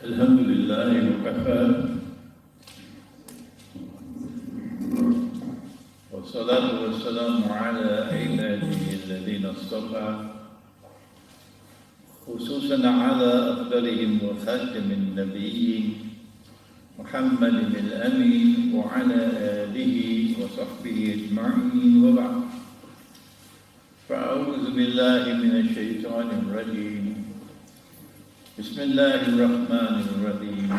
الحمد لله وكفى والصلاة والسلام على عباده الذين اصطفى خصوصا على أفضلهم وخاتم النبيين محمد الأمين وعلى آله وصحبه أجمعين وبعد فأعوذ بالله من الشيطان الرجيم بسم الله الرحمن الرحيم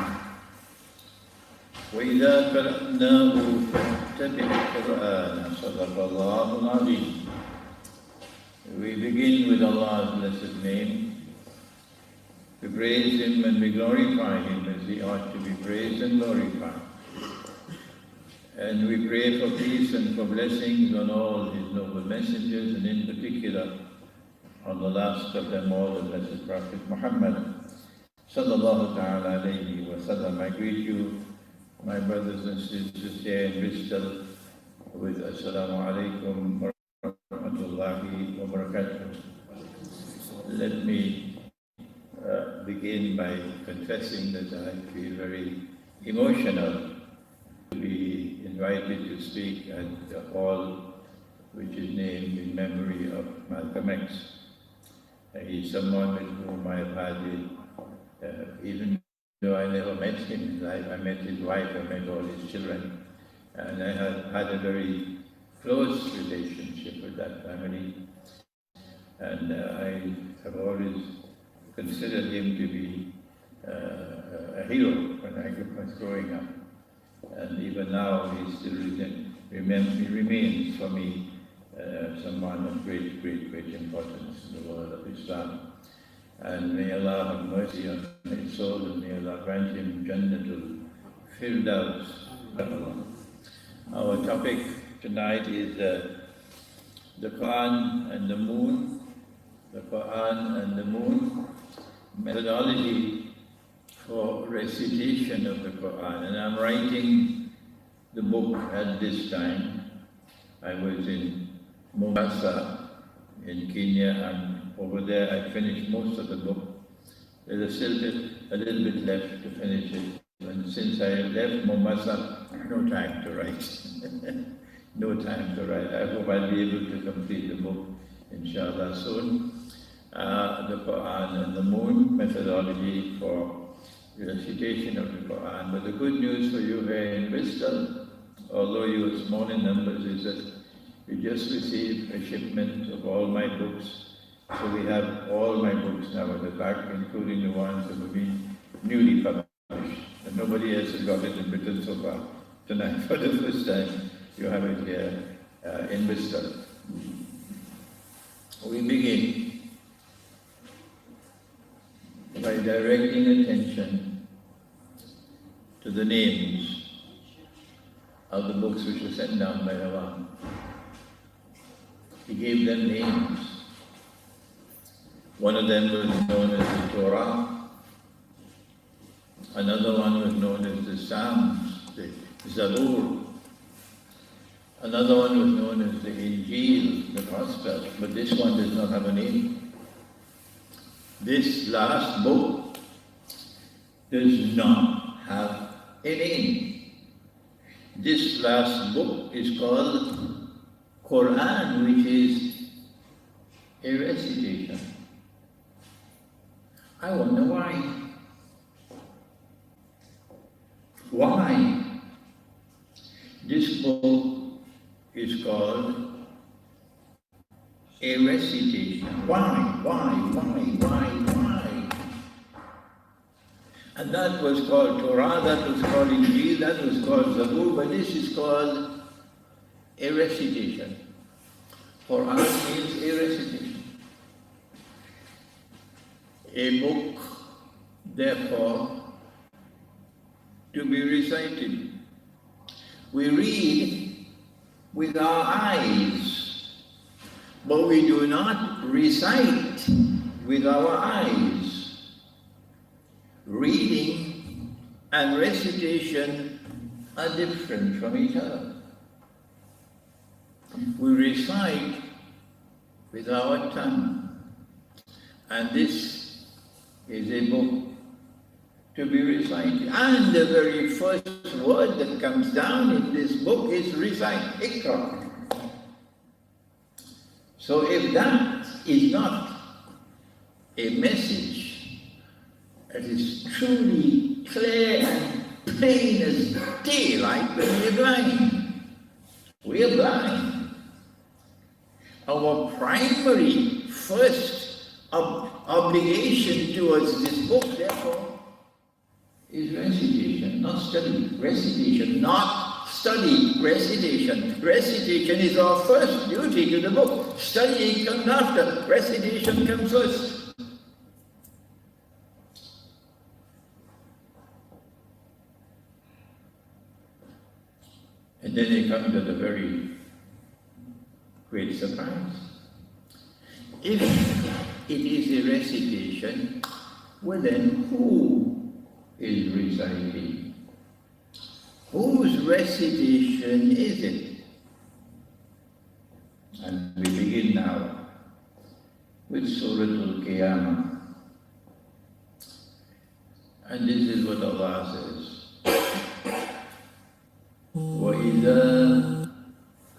وإذا قرأناه فاتبع القرآن صدق الله العظيم. We begin with Allah's blessed name. We praise Him and we glorify Him as He ought to be praised and glorified. And we pray for peace and for blessings on all His noble messengers, and in particular on the last of them all, the blessed Prophet Muhammad sallallahu ta'ala alayhi wa sallam. I greet you, my brothers and sisters here in Bristol, with Assalamu alaikum wa rahmatullahi wa barakatuh. Let me begin by confessing that I feel very emotional to be invited to speak at the hall which is named in memory of Malcolm X. He's someone with whom I have had even though I never met him in life, I met his wife, I met all his children, and I have had a very close relationship with that family. And I have always considered him to be a hero when I was growing up. And even now he still remains for me someone of great importance in the world of Islam. And may Allah have mercy on his soul, and may Allah grant him Jannatul Firdaus. Our topic tonight is the Quran and the moon. The Quran and the moon, methodology for recitation of the Quran. And I'm writing the book at this time. I was in Mombasa in Kenya, and over there I finished most of the book. There's still a little bit left to finish it. And since I left Mombasa, no time to write. No time to write. I hope I'll be able to complete the book, inshallah, soon. The Quran and the moon, methodology for recitation of the Quran. But the good news for you here in Bristol, although you are small in numbers, is that we just received a shipment of all my books. So we have all my books now at the back, including the ones that will be newly published. And nobody else has got it in Britain so far. Tonight, for the first time, you have it here in Bristol. We begin by directing attention to the names of the books which were sent down by Allah. He gave them names. One of them was known as the Torah. Another one was known as the Psalms, the Zabur. Another one was known as the Injil, the Gospel. But this one does not have a name. This last book does not have a name. This last book is called Quran, which is a recitation. I wonder why. Why? This book is called a recitation. Why? And that was called Torah, that was called Injil, that was called Zabur, but this is called a recitation. Quran means a recitation. A book, therefore, to be recited. We read with our eyes, but we do not recite with our eyes. Reading and recitation are different from each other. We recite with our tongue, and this is a book to be recited. And the very first word that comes down in this book is recite, Iqra. So if that is not a message that is truly clear and plain as daylight, then we're blind. We're blind. Our primary first obligation towards this book, therefore, is recitation, not study. Recitation, not study. Recitation. Recitation is our first duty to the book. Studying comes after. Recitation comes first. And then they come to the very great surprise. If it is a recitation, well then who is reciting? Whose recitation is it? And we begin now with Surah Al-Qiyamah. And this is what Allah says. وَإِذَا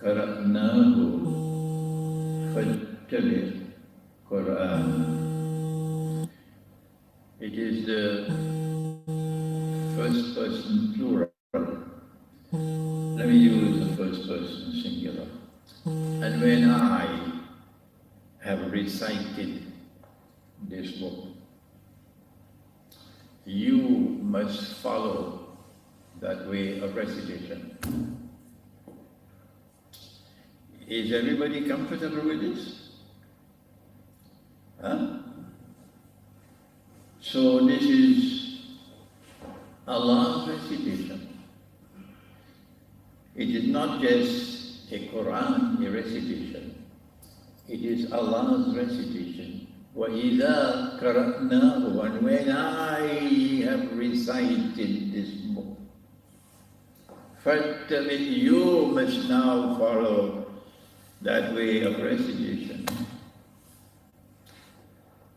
قَرَأْنَاهُ فَاتَّبِعْ قُرْآنَهُ. It is the first person plural. Let me use the first person singular. And when I have recited this book, you must follow that way of recitation. Is everybody comfortable with this? Huh? So this is Allah's recitation. It is not just a Quran, a recitation. It is Allah's recitation. وَإِذَا قَرَأْنَاهُ. And when I have recited this book, فَاتَّبِعْ. You must now follow that way of recitation.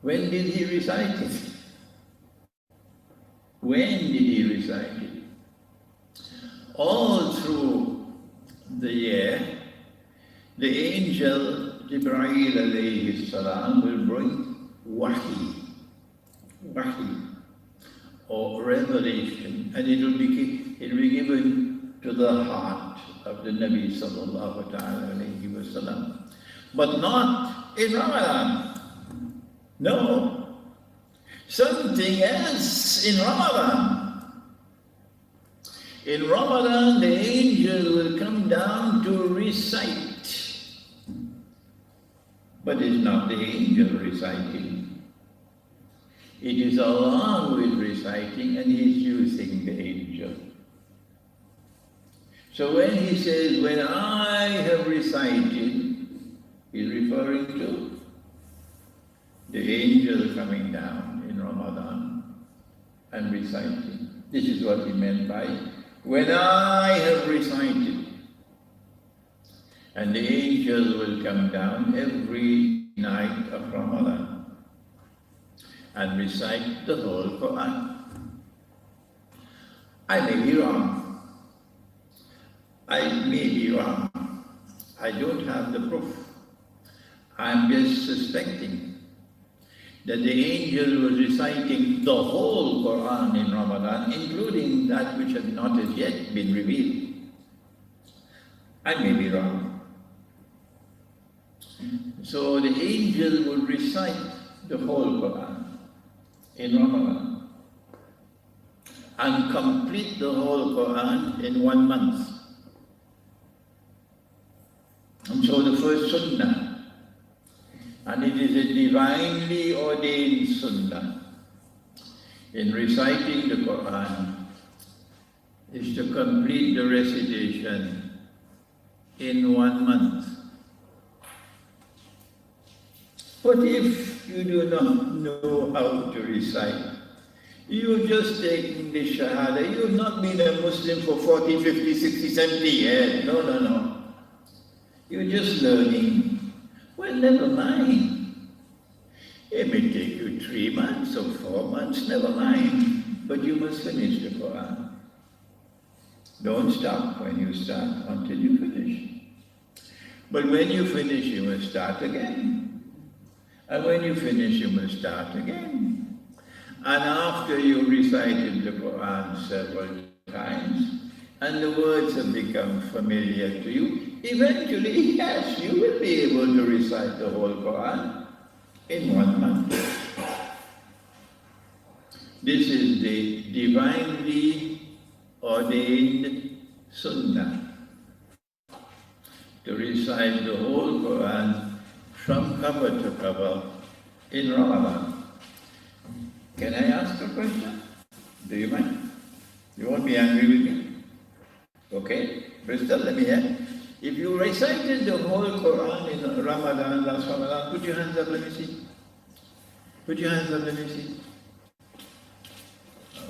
When did he recite it? When did he recite it? All through the year, the angel Jibreel alayhi salam will bring wahi, or revelation, and it will be given to the heart of the Nabi sallallahu alayhi wa sallam. But not in Ramadan. No. Something else in Ramadan. In Ramadan, the angel will come down to recite. But it's not the angel reciting. It is Allah who is reciting, and He is using the angel. So when He says, when I have recited, He's referring to the angel coming down in Ramadan and reciting. This is what He meant by, when I have recited. And the angel will come down every night of Ramadan and recite the whole Quran. I may be wrong. I don't have the proof. I'm just suspecting that the angel was reciting the whole Quran in Ramadan, including that which had not as yet been revealed. I may be wrong. So the angel would recite the whole Quran in Ramadan and complete the whole Quran in 1 month. And so the first sunnah, and it is a divinely ordained sunnah in reciting the Quran, is to complete the recitation in 1 month. But if you do not know how to recite, you've just taken the Shahada, you've not been a Muslim for 40, 50, 60, 70 years. No. You're just learning. Well, never mind. It may take you 3 months or 4 months, never mind. but you must finish the Quran. Don't stop when you start until you finish. But when you finish, you must start again. And when you finish, you must start again. And after you recited the Quran several times, and the words have become familiar to you, eventually, yes, you will be able to recite the whole Quran in 1 month. This is the divinely ordained sunnah, to recite the whole Quran from cover to cover in Ramadan. Can I ask a question? Do you mind? You won't be angry with me? Okay, Bristol, let me hear. If you recited the whole Quran in Ramadan, last Ramadan, put your hands up, let me see. Put your hands up, let me see.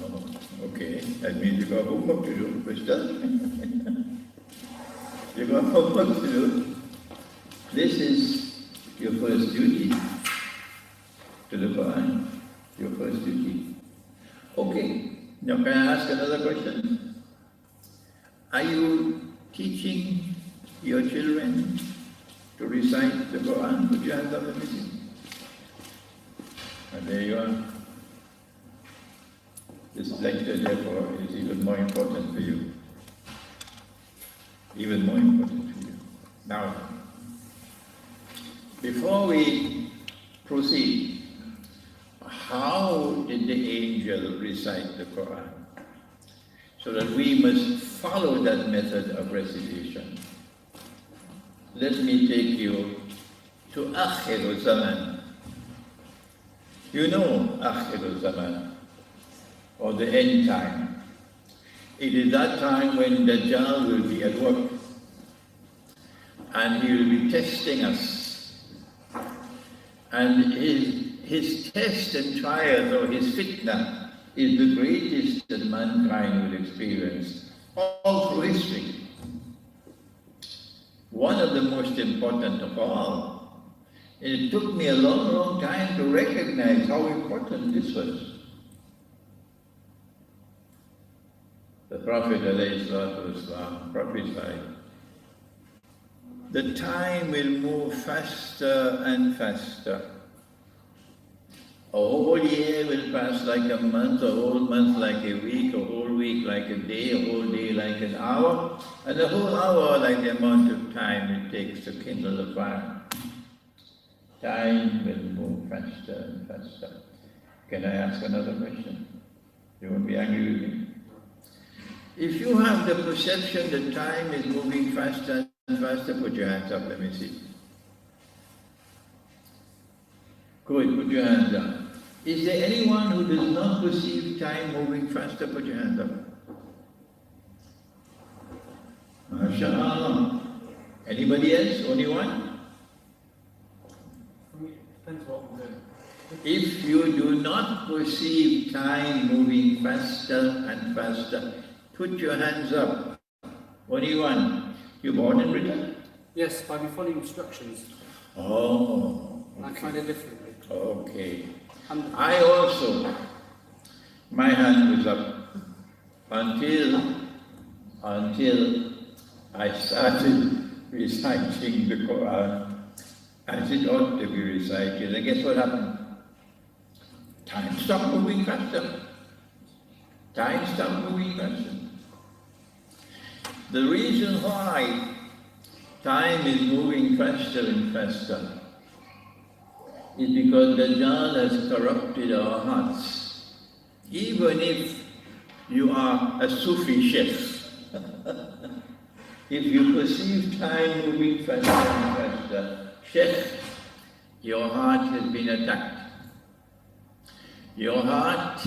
Oh, okay, that means you got homework to do, Bristol. You got homework to do. This is your first duty to the Quran, your first duty. Okay, now can I ask another question? Are you teaching your children to recite the Quran? Put your hands up, let me see. And there you are. This lecture, therefore, is even more important for you. Even more important for you. Now, before we proceed, how did the angel recite the Quran? So that we must follow that method of recitation. Let me take you to Akhir Zaman. You know Akhir Zaman, or the end time. It is that time when Dajjal will be at work, and he will be testing us. And his test and trial, or his fitna, is the greatest that mankind will experience all through history. One of the most important of all. And it took me a long, long time to recognize how important this was. The Prophet ﷺ prophesied, the time will move faster and faster. A whole year will pass like a month, a whole month like a week, a whole week like a day, a whole day like an hour, and a whole hour like the amount of time it takes to kindle a fire. Time will move faster and faster. Can I ask another question? You won't be angry with me? If you have the perception that time is moving faster and faster, put your hands up, let me see. Good, put your hands up. Is there anyone who does not perceive time moving faster? Put your hands up. MashaAllah. Anybody else? Only one? Depends what we're doing. If you do not perceive time moving faster and faster, put your hands up. Only one. You born in Britain? Yes, by following instructions. Oh. Okay. I find it differently. Okay. I also, my hand was up until I started reciting the Quran as it ought to be recited. And guess what happened? Time stopped moving faster. Time stopped moving faster. The reason why time is moving faster and faster is because Dajjal has corrupted our hearts. Even if you are a Sufi sheikh, if you perceive time moving faster and faster, sheikh, your heart has been attacked. Your heart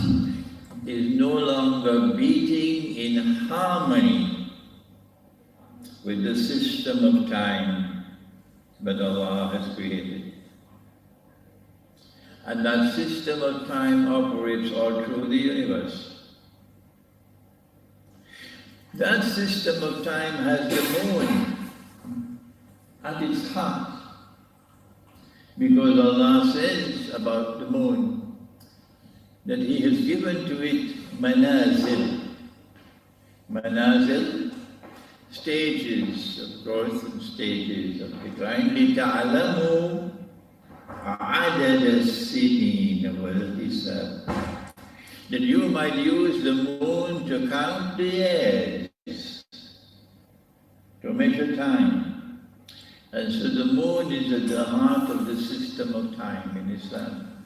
is no longer beating in harmony with the system of time that Allah has created. And that system of time operates all through the universe. That system of time has the moon at its heart. Because Allah says about the moon, that He has given to it manazil. Manazil, stages of growth and stages of decline. لِتَعْلَمُوا عَدَدَ السِّنِينَ وَالْحِسَابِ, that you might use the moon to count the years, to measure time. And so the moon is at the heart of the system of time in Islam.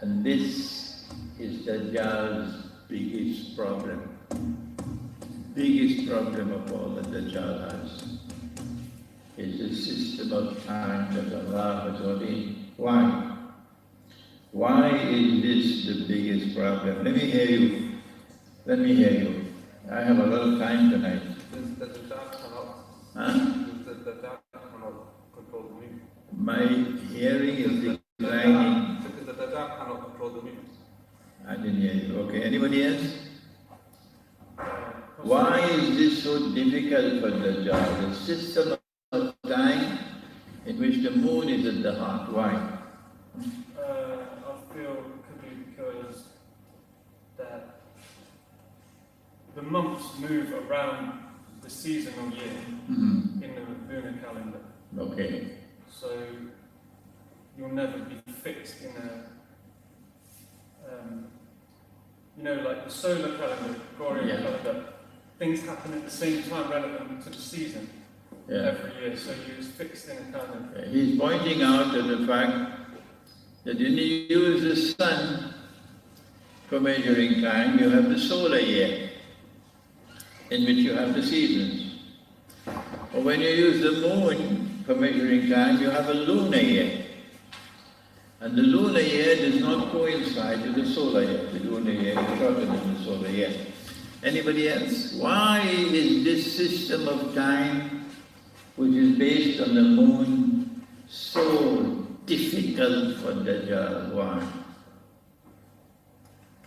And this is Dajjal's biggest problem. Biggest problem of all that Dajjal has is the system of time that Allah has ordained. Why? Why is this the biggest problem? Let me hear you. Let me hear you. I have a lot of time tonight. The Dajjal cannot. Huh? The Dajjal cannot control the moon. My hearing is declining. Because the Dajjal cannot control the moon. I didn't hear you. Okay, anybody else? Why is this so difficult for Dajjal? The system of time in which the moon is at the heart. Why? I feel it could be because that the months move around the seasonal year in the lunar calendar. Okay. So you'll never be fixed in a, like the solar calendar, Gregorian calendar. Things happen at the same time relevant to the season every year. So you're fixed in a calendar. He's pointing out to the fact that when you use the sun for measuring time, you have the solar year, in which you have the seasons. Or when you use the moon for measuring time, you have a lunar year. And the lunar year does not coincide with the solar year. The lunar year is shorter than the solar year. Anybody else? Why is this system of time, which is based on the moon, so difficult for Dajjal? Why?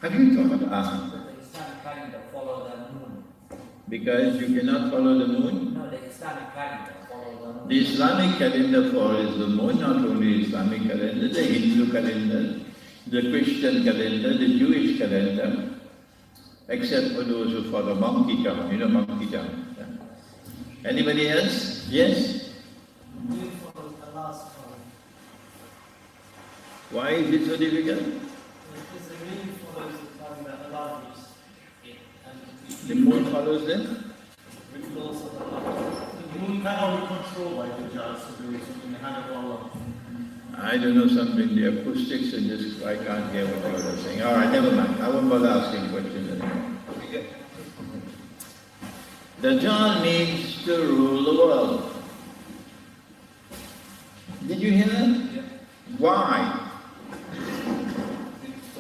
Have you thought of asking? The Islamic calendar follow the moon. Because you cannot follow the moon? No, the Islamic calendar follow the moon. The Islamic calendar follows the moon, not only Islamic calendar, the Hindu calendar, the Christian calendar, the Jewish calendar, except for those who follow monkey count. You know monkey count. Yeah. Anybody else? Yes? Moon follows the last one. Why is it so difficult? Because the moon follows the time that Allah gives it. And The moon follows them? it also the moon Cannot be controlled by Dajjal, so there is in the hand of Allah. I don't know something, the acoustics and just, I can't hear what you're saying. All right, never mind. I won't bother asking questions anymore. Dajjal needs to rule the world. Did you hear that? Yeah. Why?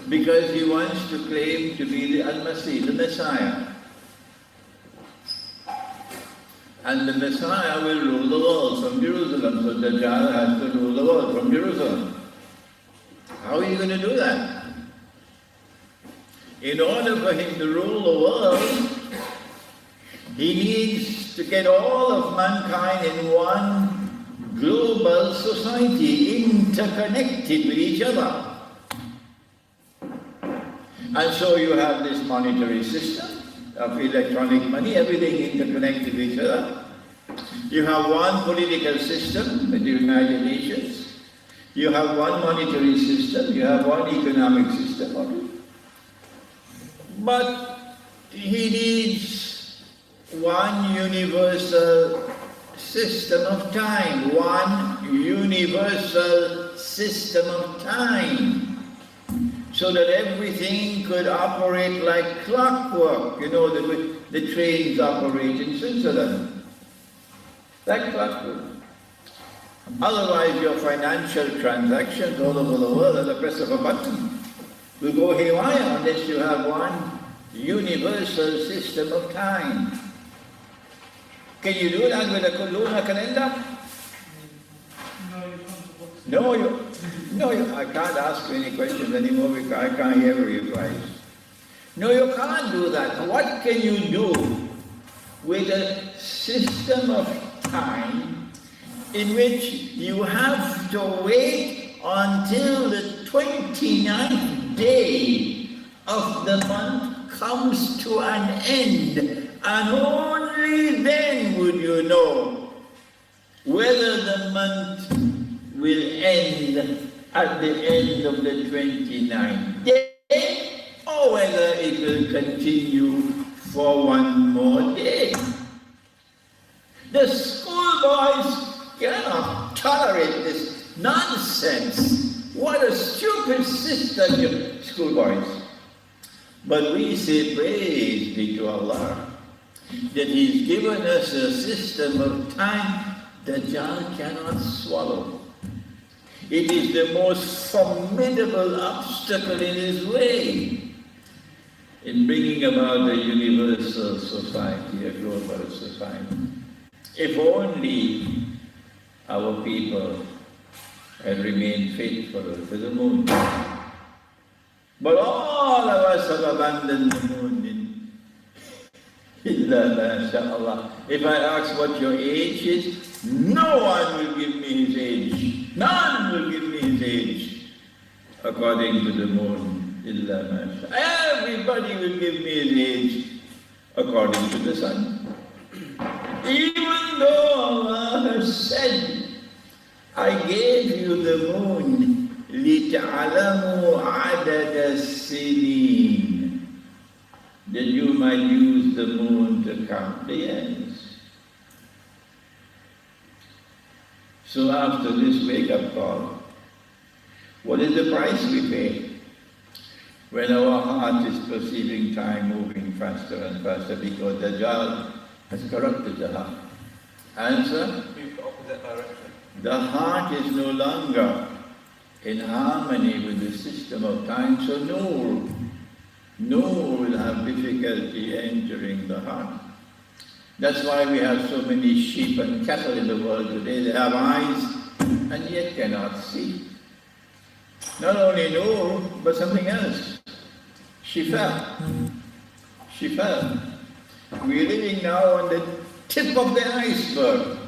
Because he wants to claim to be the Al-Masih, the Messiah. And the Messiah will rule the world from Jerusalem, so Dajjal has to rule the world from Jerusalem. How are you going to do that? In order for him to rule the world, he needs to get all of mankind in one global society, interconnected with each other. And so you have this monetary system of electronic money, everything interconnected with each other. You have one political system, the United Nations. You have one monetary system, you have one economic system of it. But he needs one universal system of time, one universal system of time, so that everything could operate like clockwork. You know, the trains operate in Switzerland, like clockwork. Otherwise, your financial transactions all over the world at the press of a button will go haywire unless you have one universal system of time. Can you do that with a lunar calendar? No, I can't ask you any questions anymore because I can't hear you guys. No, you can't do that. What can you do with a system of time in which you have to wait until the 29th day of the month comes to an end, and only then would you know whether the month will end at the end of the 29th day, or whether it will continue for one more day. The schoolboys cannot tolerate this nonsense. What a stupid system, schoolboys. But we say praise be to Allah that He's given us a system of time that Dajjal cannot swallow. It is the most formidable obstacle in his way in bringing about a universal society, a global society. If only our people had remained faithful to the moon. But all of us have abandoned the moon inshallah. If I ask what your age is, no one will give me his age. None will give me his age according to the moon. Everybody will give me his age according to the sun. Even though Allah has said, I gave you the moon لِتَعْلَمُوا عَدَدَ السِّنِينَ, that you might use the moon to count the years. So after this wake-up call, what is the price we pay when our heart is perceiving time moving faster and faster because Dajjal has corrupted the heart? Answer? Move the opposite direction. The heart is no longer in harmony with the system of time, so Noor will have difficulty entering the heart. That's why we have so many sheep and cattle in the world today. They have eyes and yet cannot see. Not only Noor, but something else. Shifa. We're living now on the tip of the iceberg.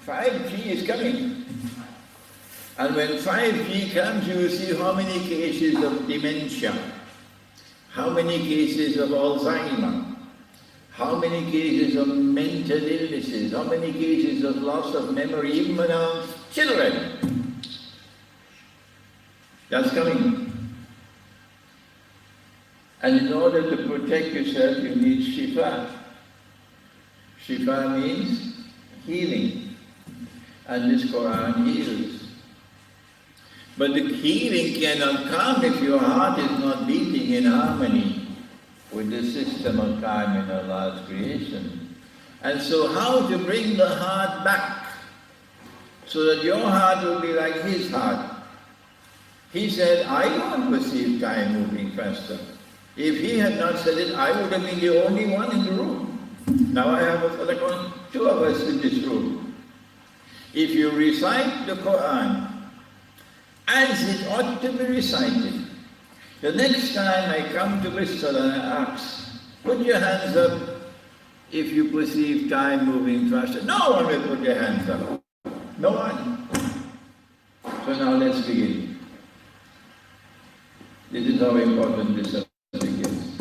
5G is coming. And when 5G comes, you will see how many cases of dementia, how many cases of Alzheimer, how many cases of mental illnesses, how many cases of loss of memory, even among children. That's coming. And in order to protect yourself, you need Shifa. Shifa means healing. And this Quran heals. But the healing cannot come if your heart is not beating in harmony with the system of time in Allah's creation. And so how to bring the heart back so that your heart will be like His heart? He said, I don't perceive time moving faster. If He had not said it, I would have been the only one in the room. Now I have two of us in this room. If you recite the Quran as it ought to be recited, the next time I come to Bristol and I ask, put your hands up if you perceive time moving faster. No one will put their hands up. No one. So now let's begin. This is how important this subject is.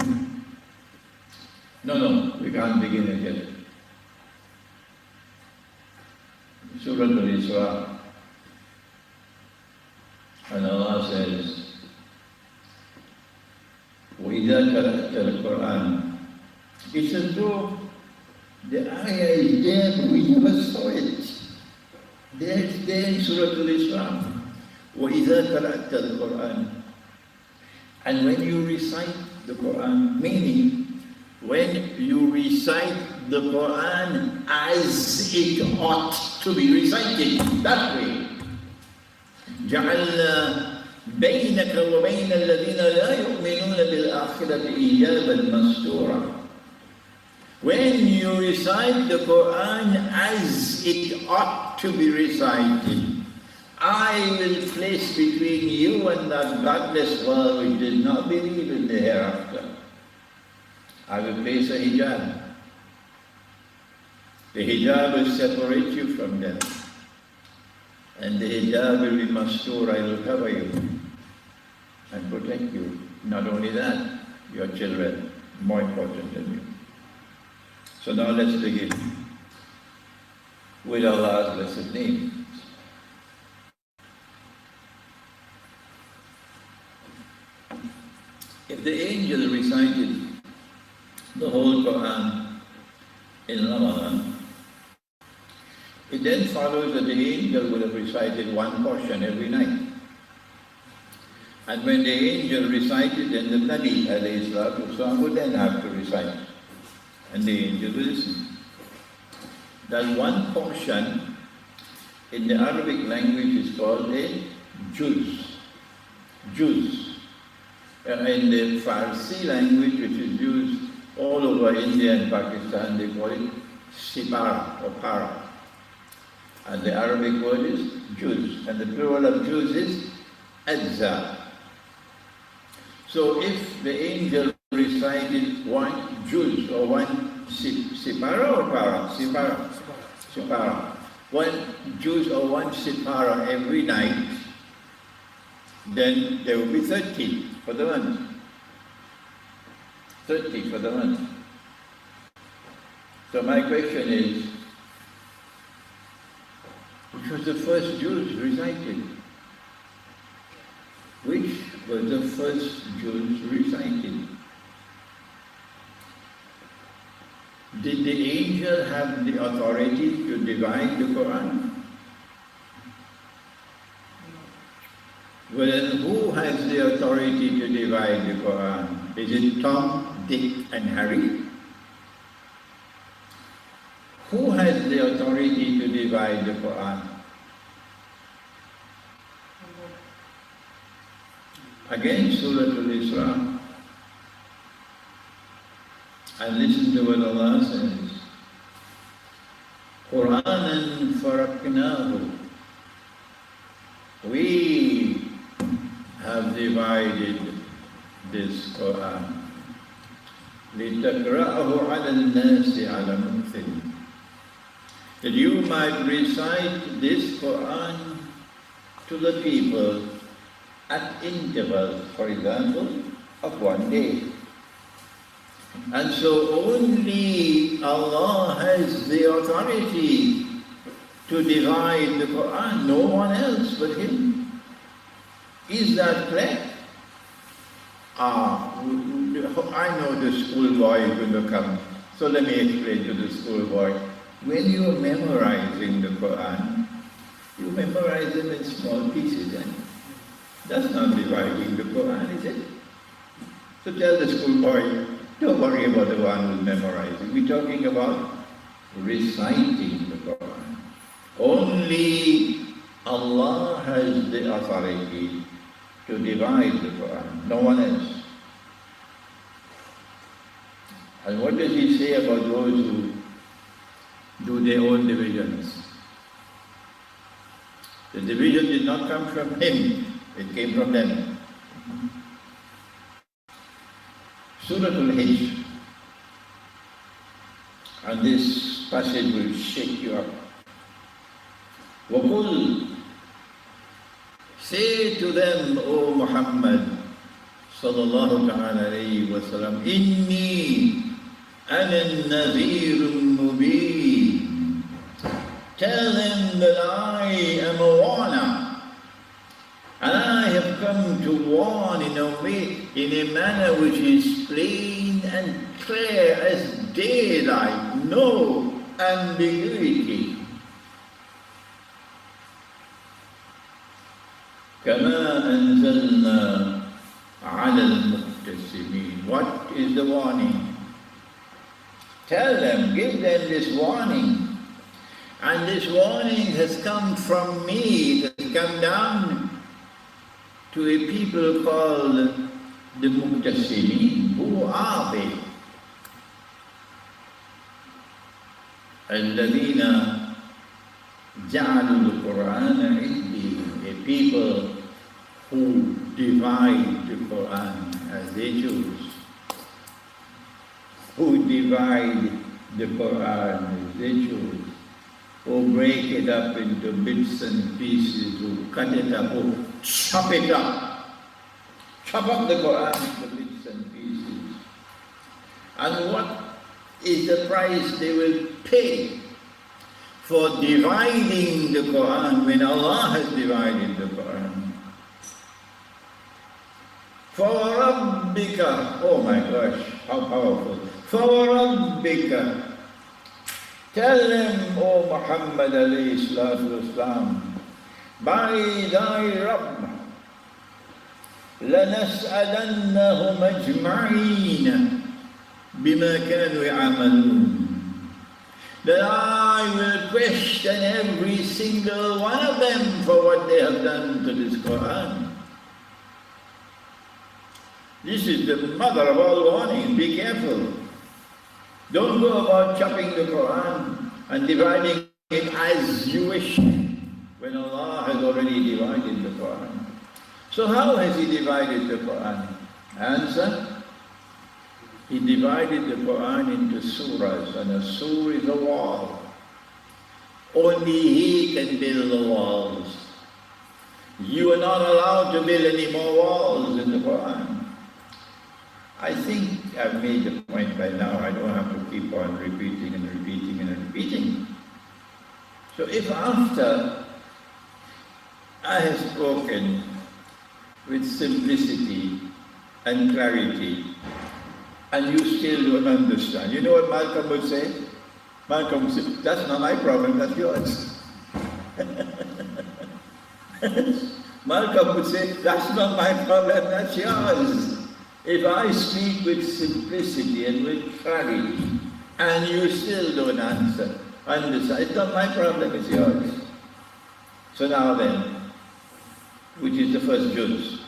No, we can't begin it yet. Surah Al-Isra. And Allah says, وَإِذَا قَرَأْتَ الْقُرْآنَ. It's as though the ayah is there, but we never saw it. There it's there in Surah Al-Isra. وَإِذَا قَرَأْتَ الْقُرْآنَ. And when you recite the Quran, meaning when you recite the Quran as it ought to be recited, that way. جعلنا بينك وبين الذين لا يؤمنون بالآخرة إيجابا مستورا. When you recite the Quran as it ought to be recited, I will place between you and that godless world which does not believe in the hereafter. I will place a hijab. The hijab will separate you from them. And the hijab will be mastur, I will cover you. and protect you. Not only that, your children, more important than you. So now let's begin with Allah's blessed name. If the angel recited the whole Quran in Ramadan, it then follows that the angel would have recited one portion every night. And when the angel recited, then the Nabi alayhi salatu wasalam would then have to recite. And the angel will listen. That one portion in the Arabic language is called a juz. Juz. In the Farsi language, which is used all over India and Pakistan, they call it sipara or para. And the Arabic word is juz. And the plural of juz is adza. So if the angel recited one juz or one sipara or para? Sipara. One juz or one sipara every night, then there will be 30 for the month. 30 for the month. So my question is, which was the first juz recited? Which was the first juz recited? Did the angel have the authority to divide the Quran? Well, then who has the authority to divide the Quran? Is it Tom, Dick and Harry? Who has the authority to divide the Quran? Again, Surah Al-Isra. And listen to what Allah says. Qur'anan faraqnahu. We have divided this Quran. لِتَقْرَأَهُ عَلَى النَّاسِ عَلَى مُكْثٍ. That you might recite this Quran to the people at intervals, for example, of one day. And so only Allah has the authority to divide the Quran, no one else but Him. Is that clear? I know the schoolboy is going to come, so let me explain to the schoolboy. When you are memorizing the Quran, you memorize them in small pieces, and that's not dividing the Quran, is it? So tell the schoolboy, don't worry about the one who's memorizing. We're talking about reciting the Quran. Only Allah has the authority to divide the Quran, no one else. And what does He say about those who do their own divisions? The division did not come from Him, it came from them. Surah Al-Hijr, and this passage will shake you up. وَقُلْ, say to them, O Muhammad sallallahu ta'ala alayhi wa sallam, إِنِّي أَنَا النَّذِيرُ الْمُبِينُ. Tell them that I am a warner, and I have come to warn in a manner which is plain and clear as daylight, no ambiguity. كما أنزلنا على المقتسمين. What is the warning? Tell them, give them this warning. And this warning has come from me, it has come down to a people called the Muqtasimin. Who are they? الذين جعلوا القرآن عندهم. A people who divide the Quran as they choose. Who divide the Quran as they choose. Who break it up into bits and pieces, who cut it up, who chop it up. chop up the Quran into bits and pieces. And what is the price they will pay for dividing the Quran when Allah has divided the Quran? فَوَرَبِّكَ, oh my gosh, how powerful. فَوَرَبِّكَ, tell them, O Muhammad alayhi salatu wasalam, by thy Rabb, لَنَسْأَلَنَّهُمْ أَجْمَعِينَ بِمَا كَانُوا يَعْمَلُونَ, that I will question every single one of them for what they have done to this Quran. This is the mother of all warning. Be careful. Don't go about chopping the Quran and dividing it as you wish when Allah has already divided the Quran. So how has He divided the Quran? Answer: He divided the Quran into surahs, and a surah is a wall. Only He can build the walls. You are not allowed to build any more walls in the Quran. I think I've made the point by now. I don't have to keep on repeating and repeating and repeating. So if after I have spoken with simplicity and clarity, and you still don't understand, you know what Malcolm would say? Malcolm would say, that's not my problem, that's yours. Malcolm would say, that's not my problem, that's yours. If I speak with simplicity and with clarity, and you still don't understand, it's not my problem, it's yours. So now then, which is the first juz?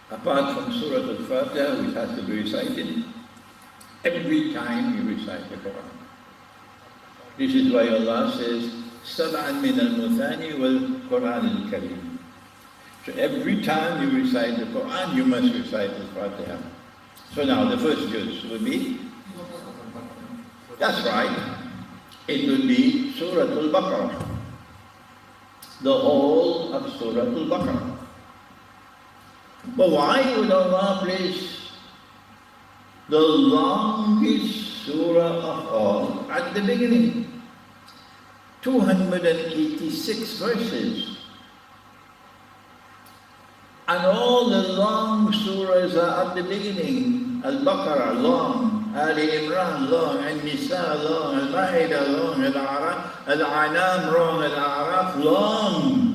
Apart from Surah Al-Fatiha, which has to be recited every time you recite the Quran. This is why Allah says, سَبْعًا مِنَ الْمُثَانِ وَالْقُرْآنِ الْكَرِيمِ. So every time you recite the Quran, you must recite Al-Fatiha. So now the first juz will be, that's right, it will be Surah Al-Baqarah, the whole of Surah Al-Baqarah. But why would Allah place the longest surah of all at the beginning? 286 verses. And all the long surahs are at the beginning. Al-Baqarah, long. Ali Imran, long. Al-Nisa, long. Al-Ma'idah, long. Al-Anam, long. Al-A'raf, long.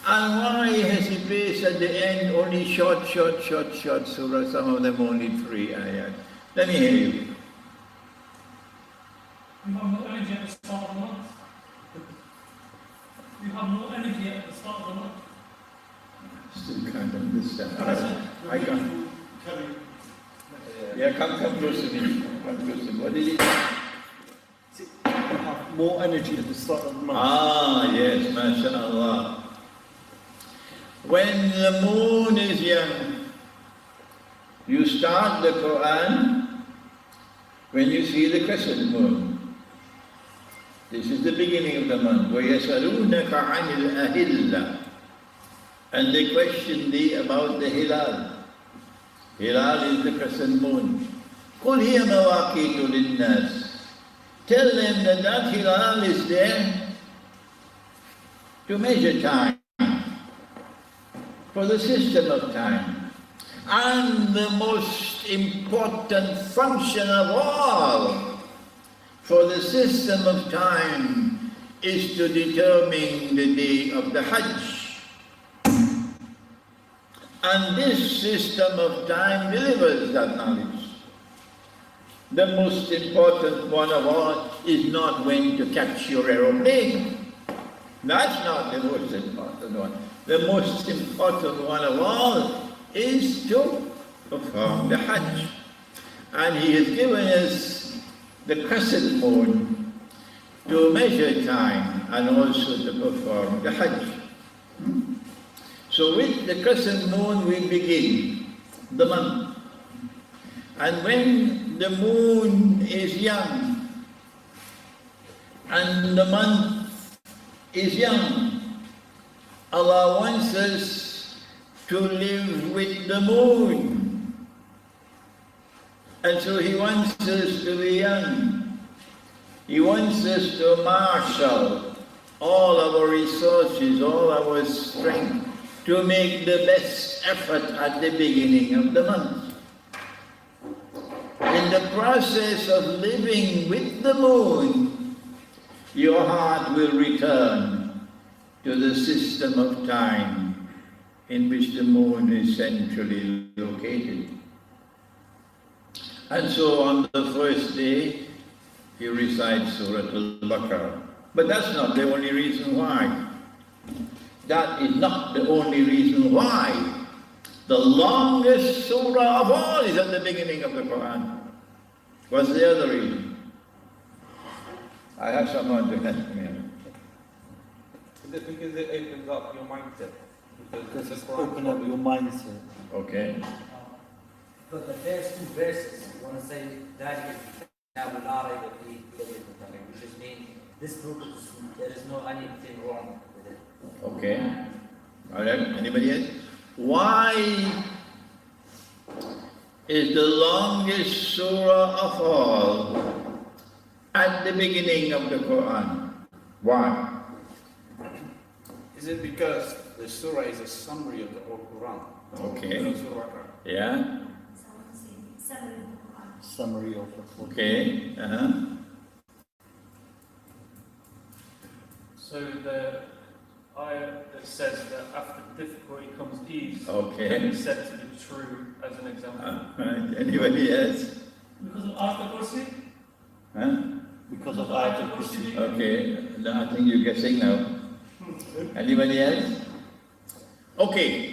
And why has He placed at the end only short surahs, some of them only 3 ayat? Let me hear you. You have no energy at the start of the month. You have no energy at the start of the month. Still can't understand. I can't. Yeah, come close to me. Come close to me. What did he say? You have more energy at the start of the month. Ah, yes, mashallah. When the moon is young, you start the Quran when you see the crescent moon. This is the beginning of the month. وَيَسَأَلُونَكَ عَنِ الْأَهِلَّةِ, and they question thee about the hilal. Hilal is the crescent moon. قُلْ هِيَ مَوَاقِيتُ لِلنَّاسِ, tell them that hilal is there to measure time, for the system of time. And the most important function of all for the system of time is to determine the day of the Hajj. And this system of time delivers that knowledge. The most important one of all is not when to catch your aeroplane. That's not the most important one. The most important one of all is to perform the Hajj. And He has given us the crescent moon to measure time and also to perform the Hajj. So with the crescent moon we begin the month. And when the moon is young and the month is young. Allah wants us to live with the moon. And so He wants us to be young. He wants us to marshal all our resources, all our strength, to make the best effort at the beginning of the month. In the process of living with the moon, your heart will return to the system of time in which the moon is centrally located. And so on the first day, you recite Surah Al-Baqarah. But that's not the only reason why. That is not the only reason why. The longest surah of all is at the beginning of the Quran. What's the other reason? I have someone to help me. Is it because it opens up your mindset? Because it's open up your mindset. Okay. But the first two verses want to say that which is mean this book is, there is no anything wrong with it. Okay. All right. Anybody else? Why is the longest surah of all at the beginning of the Quran? Why? Is it because the surah is a summary of the whole Quran? Okay. Yeah. Summary of the Quran. Okay. So the ayah that says that after difficulty comes ease, Okay. can be said to be true as an example. Right. Anybody else? Because of Ayatul Kursi? Huh? Because of Ayatul Kursi. Okay. No, I think you're guessing now. Anybody else? Okay.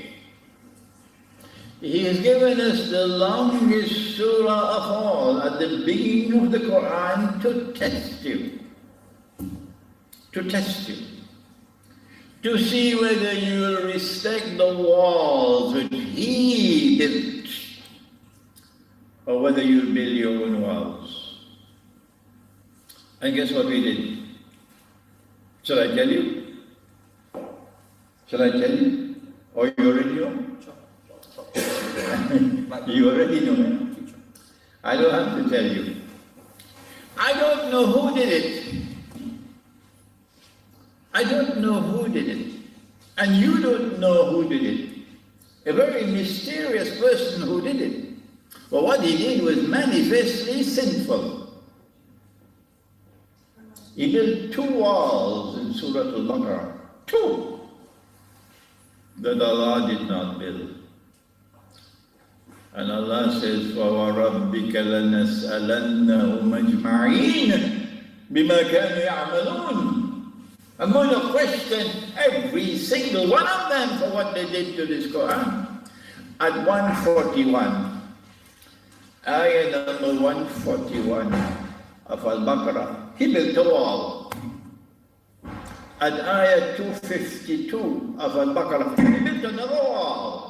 He has given us the longest surah of all at the beginning of the Quran to test you. To test you. To see whether you will respect the walls which He built, or whether you'll build your own walls. And guess what we did? Shall I tell you? Shall I tell you? Or you already know? You already know it. I don't have to tell you. I don't know who did it. I don't know who did it. And you don't know who did it. A very mysterious person who did it. But what he did was manifestly sinful. He built 2 walls in Surah Al-Baqarah. 2 that Allah did not build. And Allah says, فَوَرَبِّكَ لَنَسْأَلَنَّهُمْ أَجْمَعِينَ بِمَا كَانُوا يَعْمَلُونَ. I'm going to question every single one of them for what they did to this Quran. At 141, ayah number 141 of Al-Baqarah, he built a wall. At ayah 252 of Al-Baqarah, he built another wall.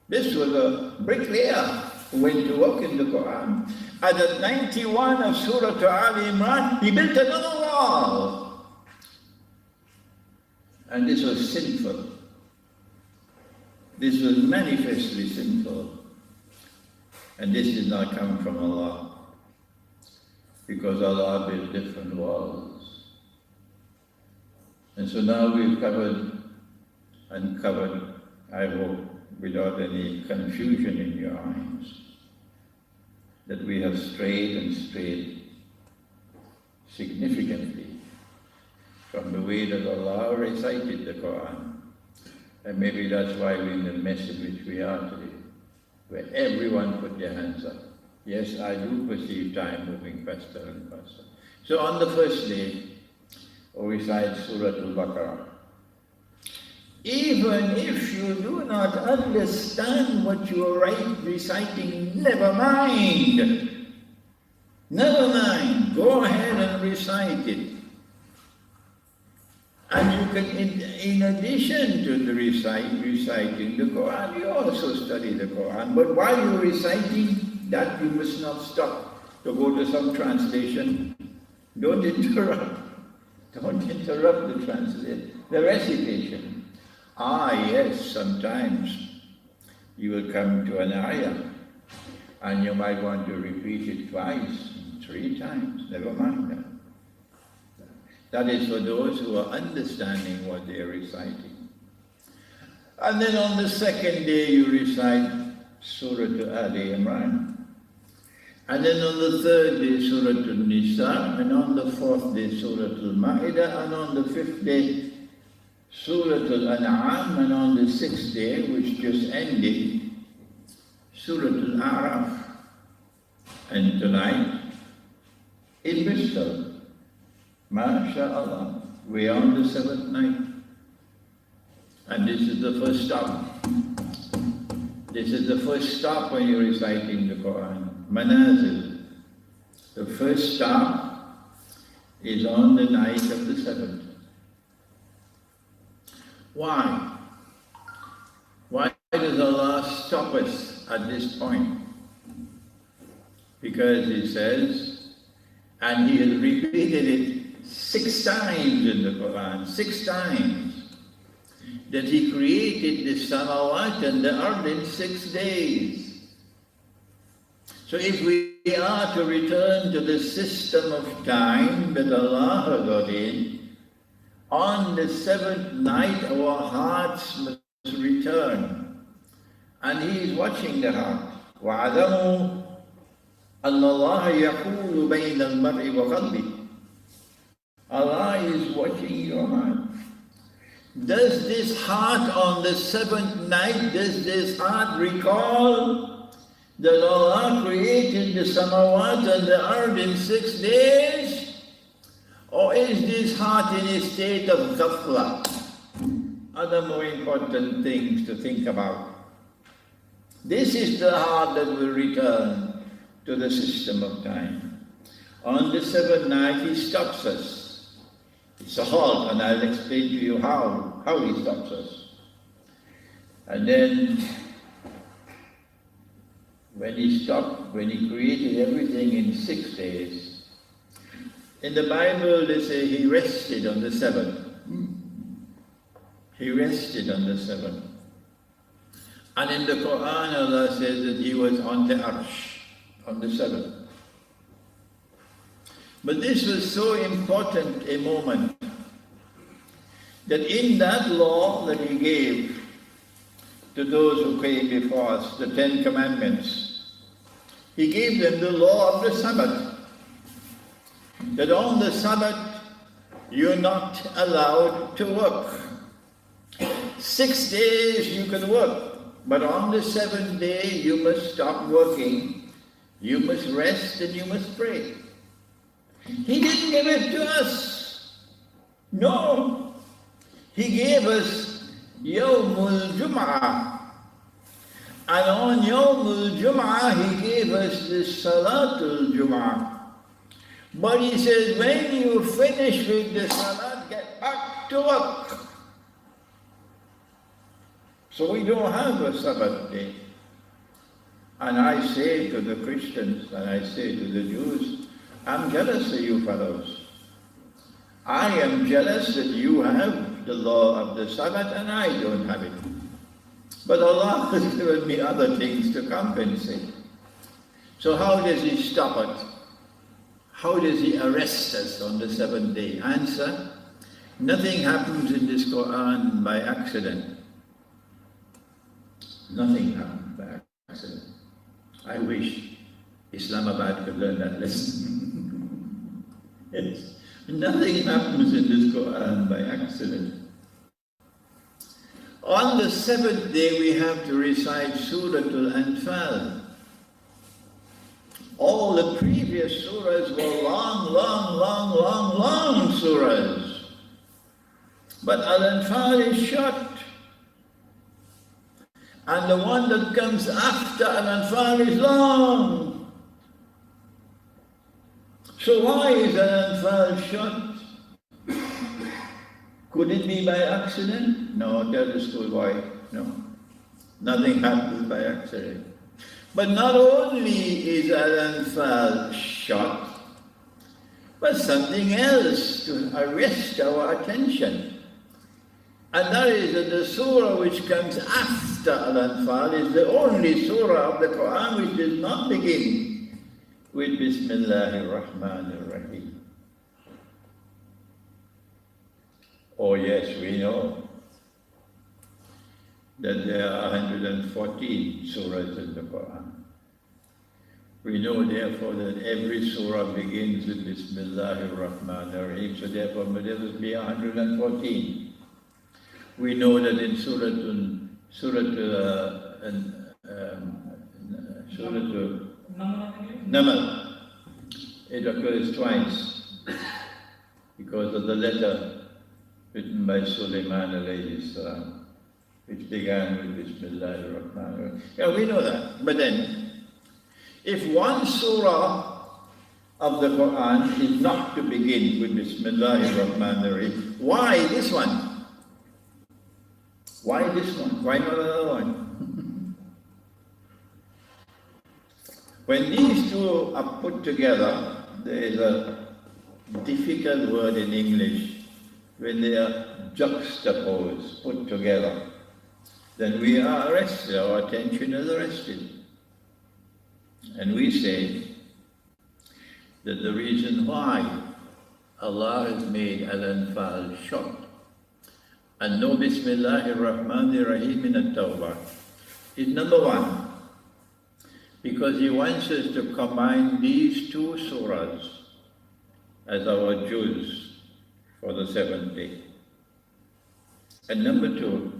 This was a bricklayer who went to work in the Quran. At the 91 of Surah Al Imran, he built another wall. And this was sinful. This was manifestly sinful. And this did not come from Allah. Because Allah built different walls. And so now we've uncovered, I hope, without any confusion in your minds, that we have strayed significantly from the way that Allah recited the Quran. And maybe that's why we're in the mess in which we are today, where everyone put their hands up. Yes, I do perceive time moving faster and faster. So on the first day, we recite Surah Al-Baqarah. Even if you do not understand what you are reciting, never mind. Never mind. Go ahead and recite it. And you can, in addition to the reciting the Quran, you also study the Quran. But while you're reciting that, you must not stop to go to some translation. Don't interrupt Don't interrupt the recitation. Yes, sometimes you will come to an ayah and you might want to repeat it twice, 3 times, never mind that. That is for those who are understanding what they are reciting. And then on the second day you recite Surah Ali Imran. And then on the third day Surah Al-Nisa, and on the fourth day Surah Al-Ma'idah, and on the fifth day Surah Al-An'am, and on the sixth day, which just ended, Surah Al-A'raf. And tonight, in Bristol, MashaAllah, we are on the 7th night. And this is the first stop. This is the first stop when you're reciting the Quran. Manazil. The first stop is on the night of the 7th. Why? Why does Allah stop us at this point? Because He says, and He has repeated it 6 times in the Quran, 6 times, that He created the samawat and the earth in 6 days. So if we are to return to the system of time that Allah has ordained, on the 7th night our hearts must return. And He is watching the heart. وَعَلَمُوا أَنَّ اللَّهَ يَحُولُ بَيْنَ الْمَرْءِ وَقَلْبِهِ. Allah is watching your heart. Does this heart on the 7th night, does this heart recall that Allah created the samawat and the earth in 6 days? Or is this heart in a state of ghafla? Other more important things to think about. This is the heart that will return to the system of time. On the 7th night, He stops us. It's a halt, and I'll explain to you how He stops us. And then, when He stopped, when He created everything in 6 days, in the Bible they say He rested on the 7th. He rested on the 7th. And in the Quran Allah says that He was on the arsh, on the 7th. But this was so important a moment that in that law that He gave to those who came before us, the 10 Commandments, He gave them the law of the Sabbath. That on the Sabbath you're not allowed to work. 6 days you can work, but on the 7th day you must stop working, you must rest and you must pray. He didn't give it to us. No. He gave us Yawmul Jum'ah. And on Yawmul Jum'ah He gave us the Salatul Jum'ah. But He says, when you finish with the Salat, get back to work. So we don't have a Sabbath day. And I say to the Christians, and I say to the Jews, I'm jealous of you fellows. I am jealous that you have the law of the Sabbath and I don't have it. But Allah has given me other things to compensate. So how does He stop it? How does He arrest us on the 7th day? Answer, nothing happens in this Quran by accident. Nothing happens by accident. I wish Islamabad could learn that lesson. Yes. Nothing happens in this Quran by accident. On the 7th day we have to recite Surah Al-Anfal. All the previous surahs were long surahs. But Al-Anfal is short. And the one that comes after Al-Anfal is long. So why is Al-Anfal short? Could it be by accident? No, tell the schoolboy, no. Nothing happens by accident. But not only is Al-Anfal short, but something else to arrest our attention. And that is that the surah which comes after Al-Anfal is the only surah of the Quran which does not begin with Bismillahir Rahmanir Rahim. Oh yes, we know that there are 114 surahs in the Quran. We know therefore that every surah begins with Bismillahir Rahmanir Rahim, so therefore there must be 114. We know that in Surah Naml, it occurs twice because of the letter written by Sulaiman alayhi salam, which began with Bismillahir Rahmanir Rahim. Yeah, we know that. But then, if one surah of the Quran is not to begin with Bismillahir Rahmanir Rahim, why this one? Why this one? Why not another one? When these two are put together, there is a difficult word in English. When they are juxtaposed, put together, then we are arrested, our attention is arrested. And we say that the reason why Allah has made Al-Anfal short and no Bismillahir Rahmanir Rahim in At-Tawbah is number one, because He wants us to combine these two surahs as our juz for the seventh day. And number two,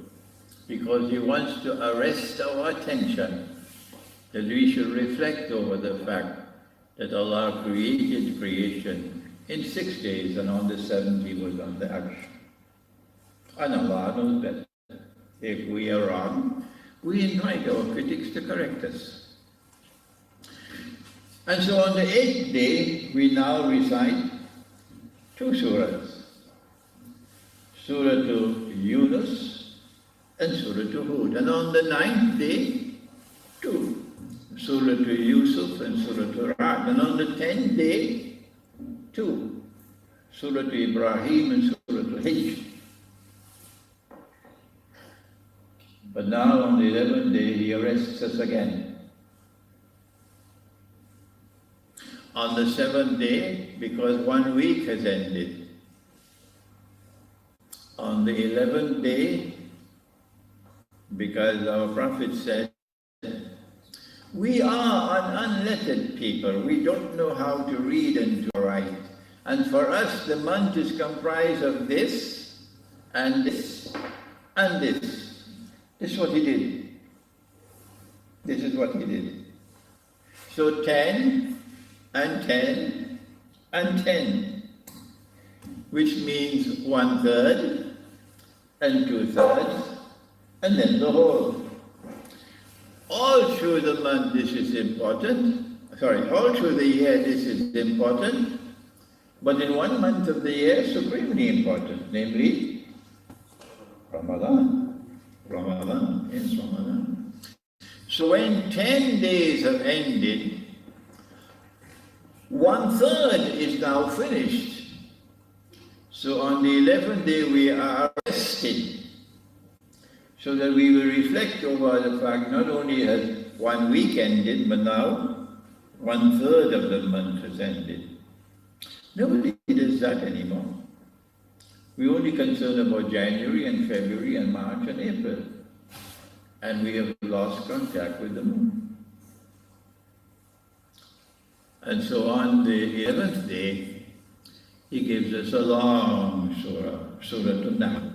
because He wants to arrest our attention that we should reflect over the fact that Allah created creation in 6 days and on the seventh He was on the Arsh. And Allah knows better. If we are wrong, we invite our critics to correct us. And so on the 8th day, we now recite two surahs. Surah to Yunus and Surah to Hud. And on the 9th day, two. Surah to Yusuf and Surah to Ra'd. And on the 10th day, two. Surah to Ibrahim and Surah to Hijr. But now on the 11th day, He arrests us again. On the 7th day, because 1 week has ended. On the 11th day, because our Prophet said, we are an unlettered people. We don't know how to read and to write. And for us, the month is comprised of this and this and this. This is what He did. This is what He did. So 10 and 10 and 10, which means 1/3 and 2/3, and then the whole. All through the month this is important. All through the year this is important, but in 1 month of the year supremely important, namely Ramadan. Ramadan is Ramadan. So when 10 days have ended, 1/3 is now finished. So on the 11th day we are arrested, so that we will reflect over the fact not only has 1 week ended, but now 1/3 of the month has ended. Nobody does that anymore. We're only concerned about January and February and March and April. And we have lost contact with the moon. And so on the 11th day, He gives us a long surah, Surah An-Nahl.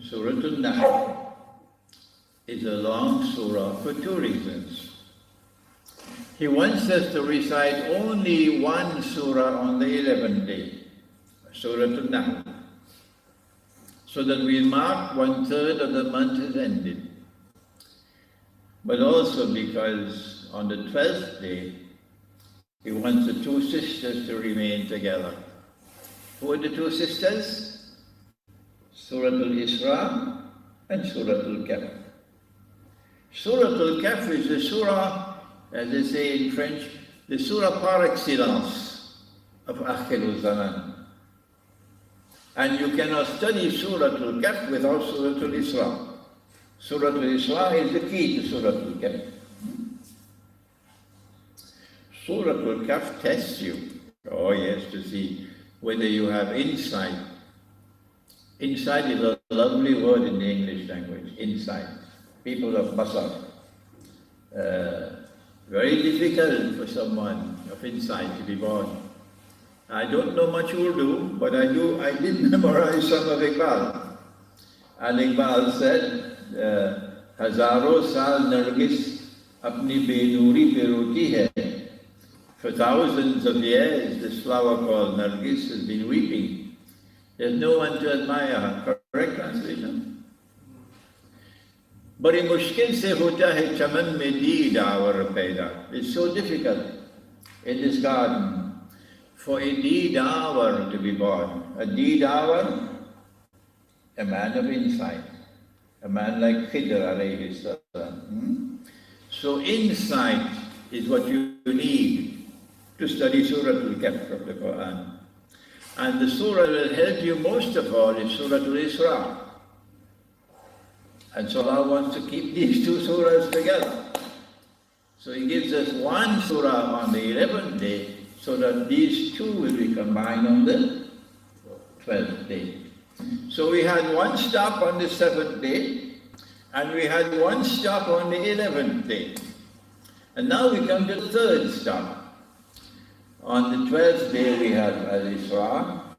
Surah An-Nahl is a long surah for two reasons. He wants us to recite only one surah on the 11th day, Surah An-Nahl, so that we mark 1/3 of the month has ended. But also because on the 12th day, He wants the two sisters to remain together. Who are the two sisters? Surah Al-Isra and Surah Al-Kahf. Surah Al-Kahf is a surah, as they say in French, the surah par excellence of Akhirul Zaman. And you cannot study Surah Al-Kahf without Surah Al-Isra. Surah Al-Isra is the key to Surah Al-Kahf. Surah Al-Kahf tests you, oh yes, to see whether you have insight. Insight is a lovely word in the English language, insight. People of Basar. Very difficult for someone of insight to be born. I don't know much Urdu, but I did memorize some of Iqbal. And Iqbal said, Hazaro saal Nargis apni benuri pe roti hai. For thousands of years, this flower called Nargis has been weeping. There's no one to admire her. Correct translation? Badi mushkil se hota hai chaman mein deed awar paida. It's so difficult in this garden for a deed hour to be born. A deed hour, a man of insight, a man like Khidr alayhi salam. So insight is what you need to study Surah Al-Kahf of the Quran. And the surah that will help you most of all is Surah Al-Isra. And so Allah wants to keep these two surahs together. So He gives us one surah on the 11th day, so that these two will be combined on the 12th day. So we had one stop on the 7th day, and we had one stop on the 11th day. And now we come to the third stop. On the 12th day we have Al-Isra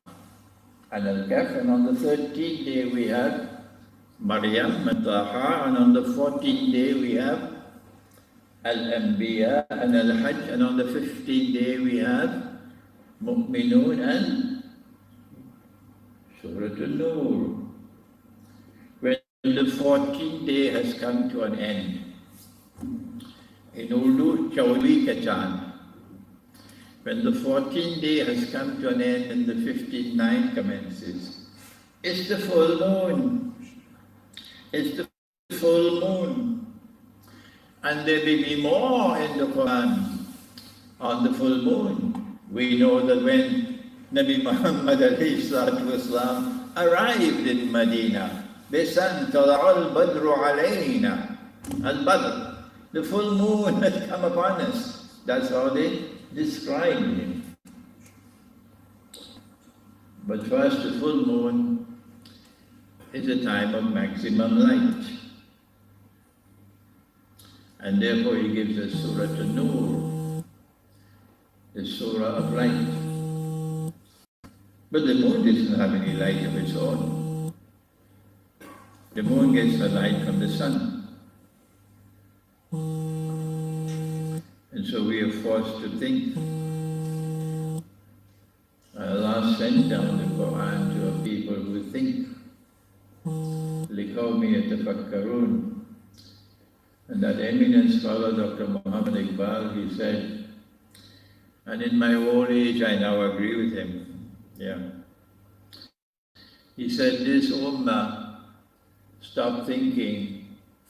and Al-Kahf, and on the 13th day we have Maryam and Taha, and on the 14th day we have Al-Anbiya and Al-Hajj, and on the 15th day we have Mu'minun and Surah An-Nur. When the 14th day has come to an end, in Urdu, Chawli ka Chand. When the 14th day has come to an end and the 15th night commences, it's the full moon. It's the full moon. And there may be more in the Quran on the full moon. We know that when Nabi Muhammad ﷺ arrived in Medina, Bisan tala'al badru alayna. Al-Badr, the full moon had come upon us. That's how they described him. But first, the full moon is a time of maximum light. And therefore He gives us Surah An-Nur, the Surah of light. But the moon doesn't have any light of its own. The moon gets the light from the sun. And so we are forced to think. Allah sent down the Quran to a people who think. لِقَوْمِ يَتَفَكَّرُونَ. And that eminent scholar, Dr. Muhammad Iqbal, he said, and in my old age I now agree with him, he said, this ummah stopped thinking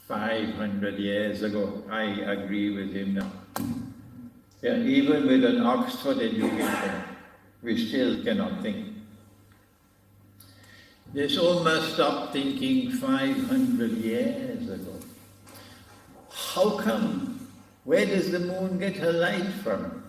500 years ago. I agree with him now. Even with an Oxford education, we still cannot think. This ummah stopped thinking 500 years ago. How come? Where does the moon get her light from?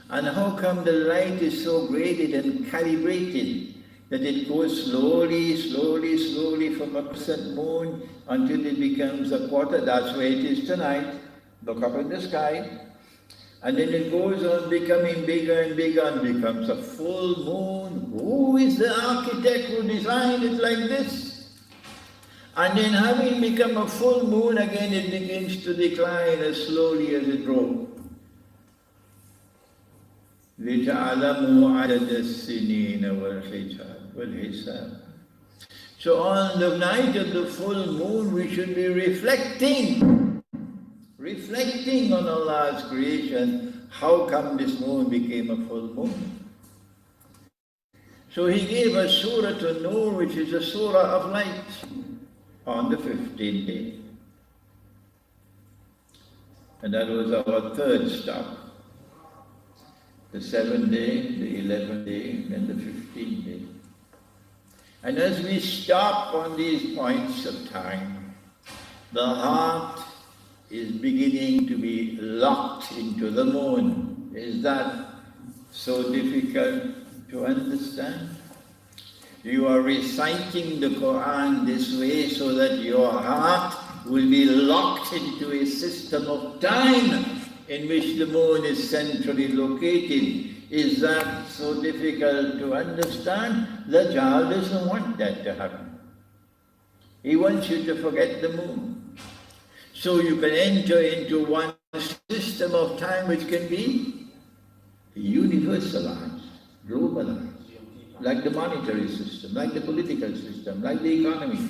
And how come the light is so graded and calibrated that it goes slowly, slowly, slowly from a crescent moon until it becomes a quarter? That's where it is tonight. Look up in the sky. And then it goes on becoming bigger and bigger and becomes a full moon. Who is the architect who designed it like this? And then having become a full moon again, it begins to decline as slowly as it grows. لِتَعْلَمُوا عَدَدَ السِّنِينَ وَالْحِسَابِ. So on the night of the full moon, we should be reflecting on Allah's creation. How come this moon became a full moon? So He gave us Surah An-Nur, which is a surah of light, on the 15th day. And that was our third stop. the 7th day, the 11th day, and the 15th day. And as we stop on these points of time, the heart is beginning to be locked into the moon. Is that so difficult to understand? You are reciting the Quran this way so that your heart will be locked into a system of time in which the moon is centrally located. Is that so difficult to understand? The child doesn't want that to happen. He wants you to forget the moon. So you can enter into one system of time which can be universalized, globalized, like the monetary system, like the political system, like the economy.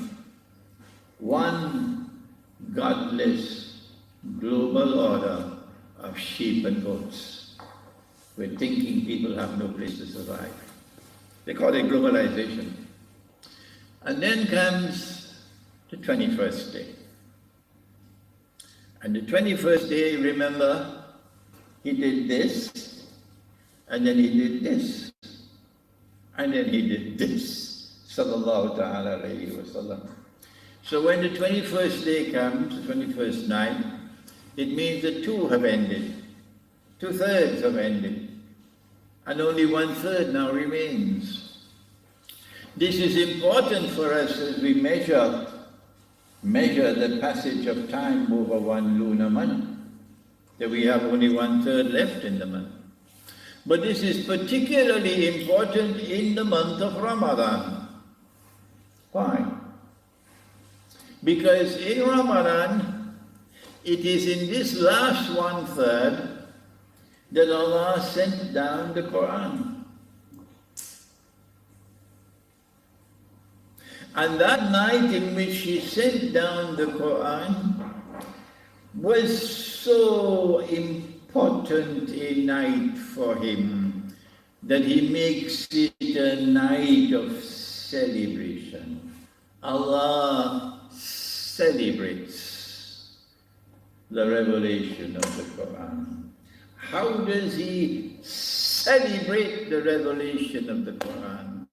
One godless global order of sheep and goats, where thinking people have no place to survive. They call it globalization. And then comes the 21st day. And the 21st day, remember, he did this, and then he did this, and then he did this, sallallahu ta'ala alayhi wa sallam. So when the 21st day comes, the 21st night, it means that 2 have ended, 2/3 have ended, and only 1/3 now remains. This is important for us as we measure the passage of time over one lunar month, that we have only 1/3 left in the month. But this is particularly important in the month of Ramadan. Why? Because in Ramadan, it is in this last 1/3 that Allah sent down the Quran. And that night in which He sent down the Quran was so important a night for Him that He makes it a night of celebration. Allah celebrates the revelation of the Quran. How does He celebrate the revelation of the Quran?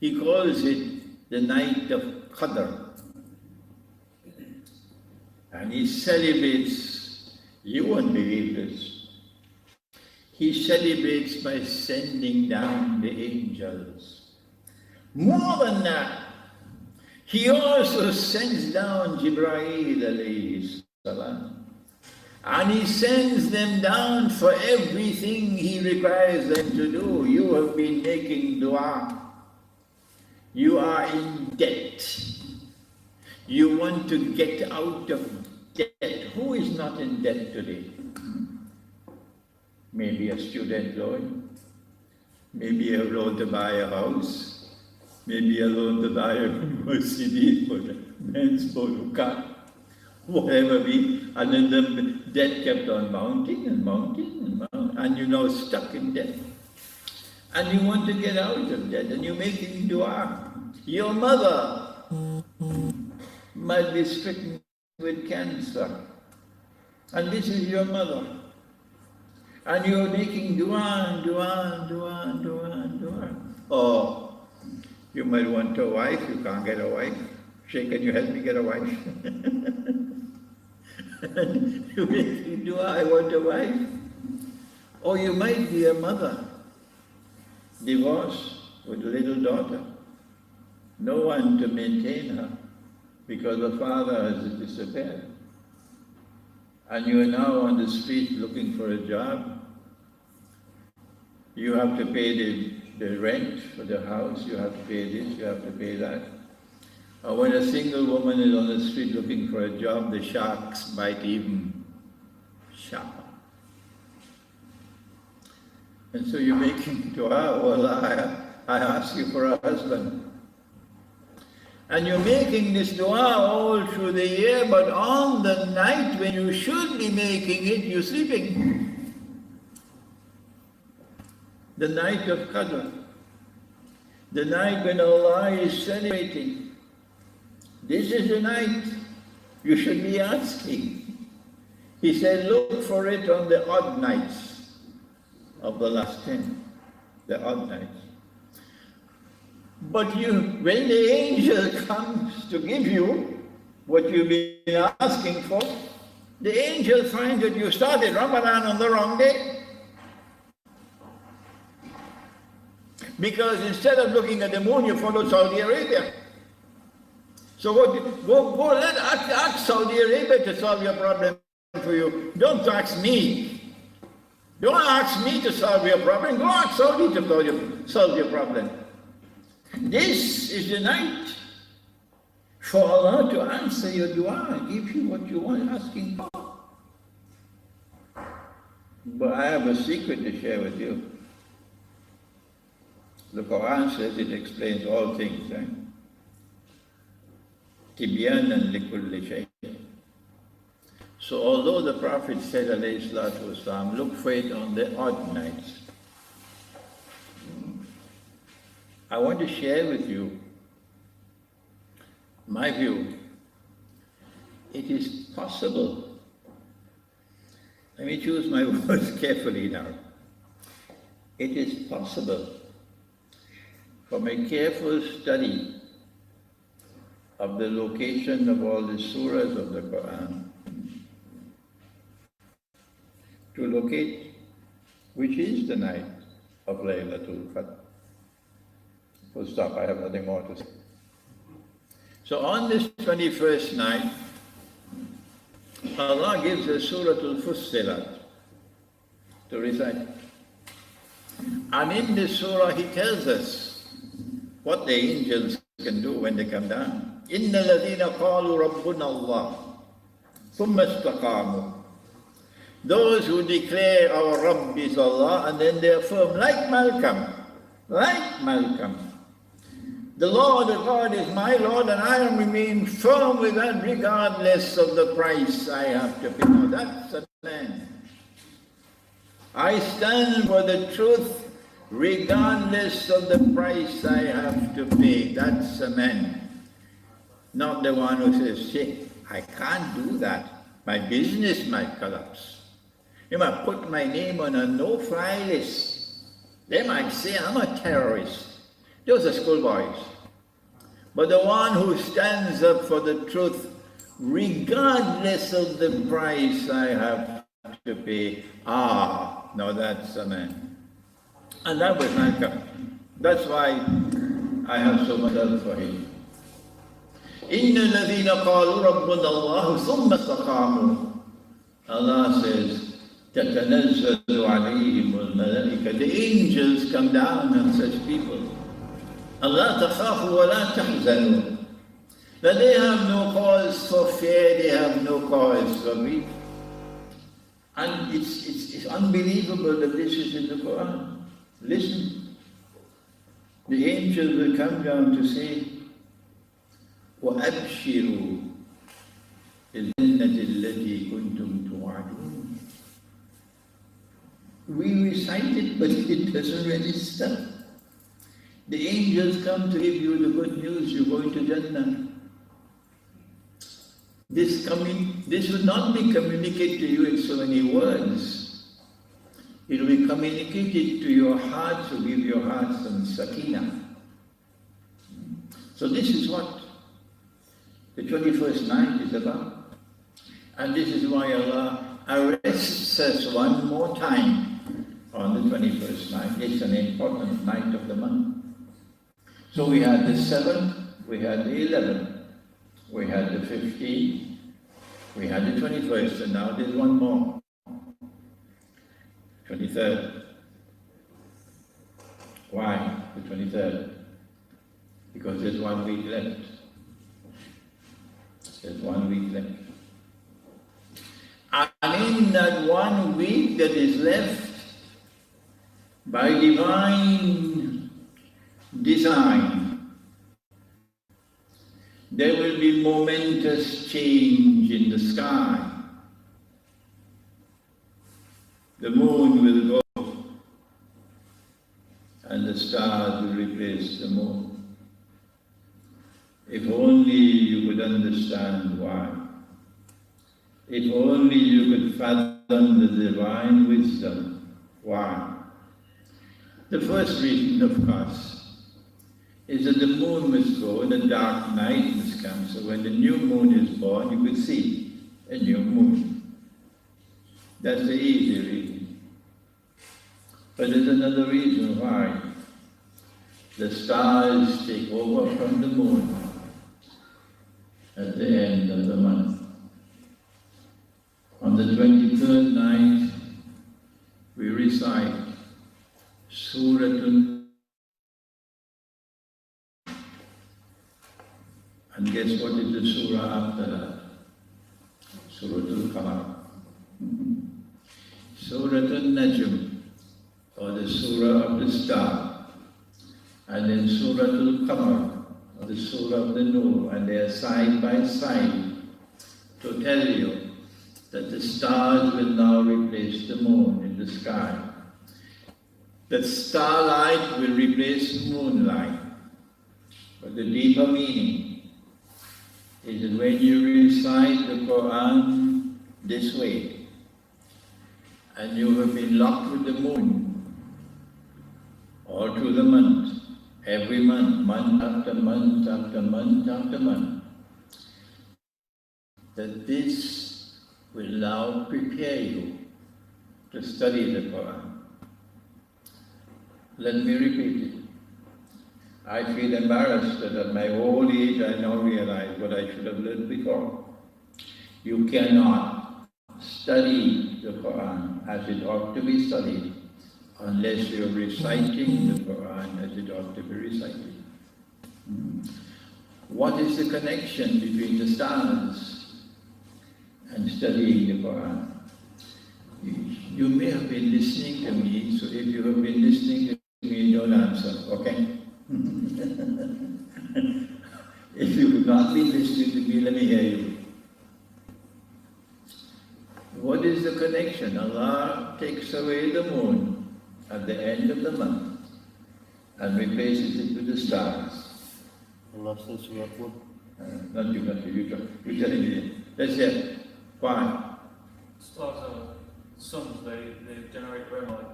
He calls it the night of Qadr. And He celebrates, you won't believe this, He celebrates by sending down the angels. More than that, He also sends down Jibreel alayhi salam. And He sends them down for everything He requires them to do. You have been making dua. You are in debt. You want to get out of debt. Who is not in debt today? Maybe a student loan, maybe a loan to buy a house, maybe a loan to buy a university for the men's photo card, whatever be, and then the debt kept on mounting and mounting and mounting, and you're now stuck in debt. And you want to get out of debt, and you're making dua. Your mother might be stricken with cancer, and this is your mother. And you're making dua and dua and dua and dua and dua. Or you might want a wife, you can't get a wife. Sheikh, can you help me get a wife? And you're making dua, I want a wife. Or you might be a mother, divorced with a little daughter. No one to maintain her because the father has disappeared. And you are now on the street looking for a job. You have to pay the rent for the house, you have to pay this, you have to pay that. Or when a single woman is on the street looking for a job, the sharks bite even sharper. And so you're making dua, oh Allah, I ask you for a husband. And you're making this dua all through the year, but on the night when you should be making it, you're sleeping. The night of Qadr. The night when Allah is celebrating. This is the night you should be asking. He said, look for it on the odd nights. of the last 10, the odd nights. But when the angel comes to give you what you've been asking for, the angel finds that you started Ramadan on the wrong day. Because instead of looking at the moon, you followed Saudi Arabia. So ask Saudi Arabia to solve your problem for you. Don't ask me. Don't ask me to solve your problem. Go ask Saudi to solve your problem. This is the night for Allah to answer your dua and give you what you want asking for. But I have a secret to share with you. The Quran says it explains all things, right? Tibyanan likulli shay. So although the Prophet said, alayhi salatu wasalam, look for it on the odd nights, I want to share with you my view. It is possible. Let me choose my words carefully now. It is possible from a careful study of the location of all the surahs of the Quran to locate which is the night of Laylatul Qadr. Full stop, I have nothing more to say. So on this 21st night, Allah gives us Suratul Fussilat to recite. And in this surah He tells us what the angels can do when they come down. إِنَّ الَّذِينَ قَالُوا رَبُّنَا اللَّهُ ثُمَّ اسْتَقَامُوا. Those who declare our Rabb is Allah and then they affirm, like Malcolm, the Lord of God is my Lord and I remain firm with that regardless of the price I have to pay. Now that's a man. I stand for the truth regardless of the price I have to pay. That's a man. Not the one who says, Sheikh, I can't do that. My business might collapse. You might put my name on a no-fly list. They might say I'm a terrorist. Those are schoolboys. But the one who stands up for the truth, regardless of the price I have to pay, now that's a man. And that was Malcolm. That's why I have so much love for him. إِنَّ الَّذِينَ قَالُوا رَبُّنَا اللَّهُ ثُمَّ اسْتَقَامُوا. Allah says, تَتَنَزَّلُ عَلَيْهِمُ الْمَلَائِكَةُ. The angels come down on such people. Allah تَخَافُوا وَلَا تَحْزَنُوا. That they have no cause for fear, they have no cause for grief. And it's unbelievable that this is in the Quran. Listen. The angels will come down to say, وَأَبْشِرُوا بِالْجَنَّةِ الَّتِي كُنْتُمْ تُوعَدُونَ. We recite it, but it doesn't register. The angels come to give you the good news, you're going to Jannah. This will not be communicated to you in so many words. It will be communicated to your hearts, to give your hearts some sakina. So this is what the 21st night is about. And this is why Allah arrests us one more time on the 21st night. It's an important night of the month. So we had the 7th, we had the 11th, we had the 15th, we had the 21st, and now there's one more. 23rd. Why the 23rd? Because there's 1 week left. There's 1 week left. And in that 1 week that is left, by divine design, there will be momentous change in the sky. The moon will go and the stars will replace the moon. If only you could understand why. If only you could fathom the divine wisdom. Why? The first reason, of course, is that the moon must go and the dark night must come, so when the new moon is born, you could see a new moon. That's the easy reason. But there's another reason why. The stars take over from the moon at the end of the month. On the 23rd night, we recite Suratun. And guess what is the surah after that? Suratul Qamar. Suratul Najm, or the surah of the star. And then Suratul Qamar, or the surah of the Nur, and they are side by side to tell you that the stars will now replace the moon in the sky. That starlight will replace moonlight. But the deeper meaning is that when you recite the Quran this way, and you have been locked with the moon all through the month, every month, month after month after month after month, that this will now prepare you to study the Quran. Let me repeat it. I feel embarrassed that at my old age I now realize what I should have learned before. You cannot study the Quran as it ought to be studied unless you're reciting the Quran as it ought to be recited. What is the connection between the stars and studying the Quran? You may have been listening to me, so if you have been listening to me, don't answer, okay? If you have not been listening to me, let me hear you. What is the connection? Allah takes away the moon at the end of the month and replaces it with the stars. Allah says you are good. Not you, you tell me. Let's hear. Why? Stars are suns, they generate their own light.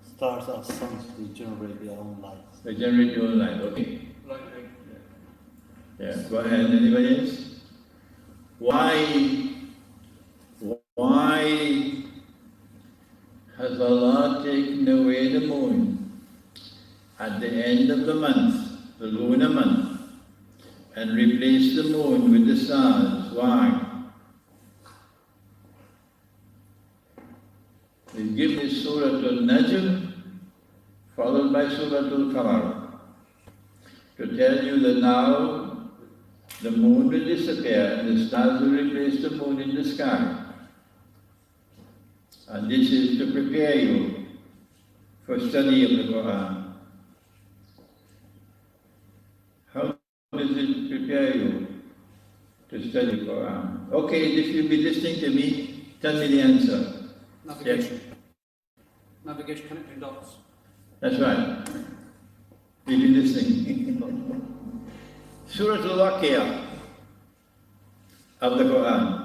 Stars are suns, they generate their own light. They generate your own light, okay. Like they, Yeah, go ahead. Anybody else? Why has Allah taken away the moon at the end of the month, the lunar month, and replaced the moon with the stars? Why? He's given us Suratul Najm, followed by Suratul Qamar, to tell you that now the moon will disappear and the stars will replace the moon in the sky. And this is to prepare you for study of the Quran. How does it prepare you to study the Quran? Okay, if you've been listening to me, tell me the answer. Navigation. Navigation, connecting dots. That's right. You've been listening. Surah Al-Waqiyah of the Quran.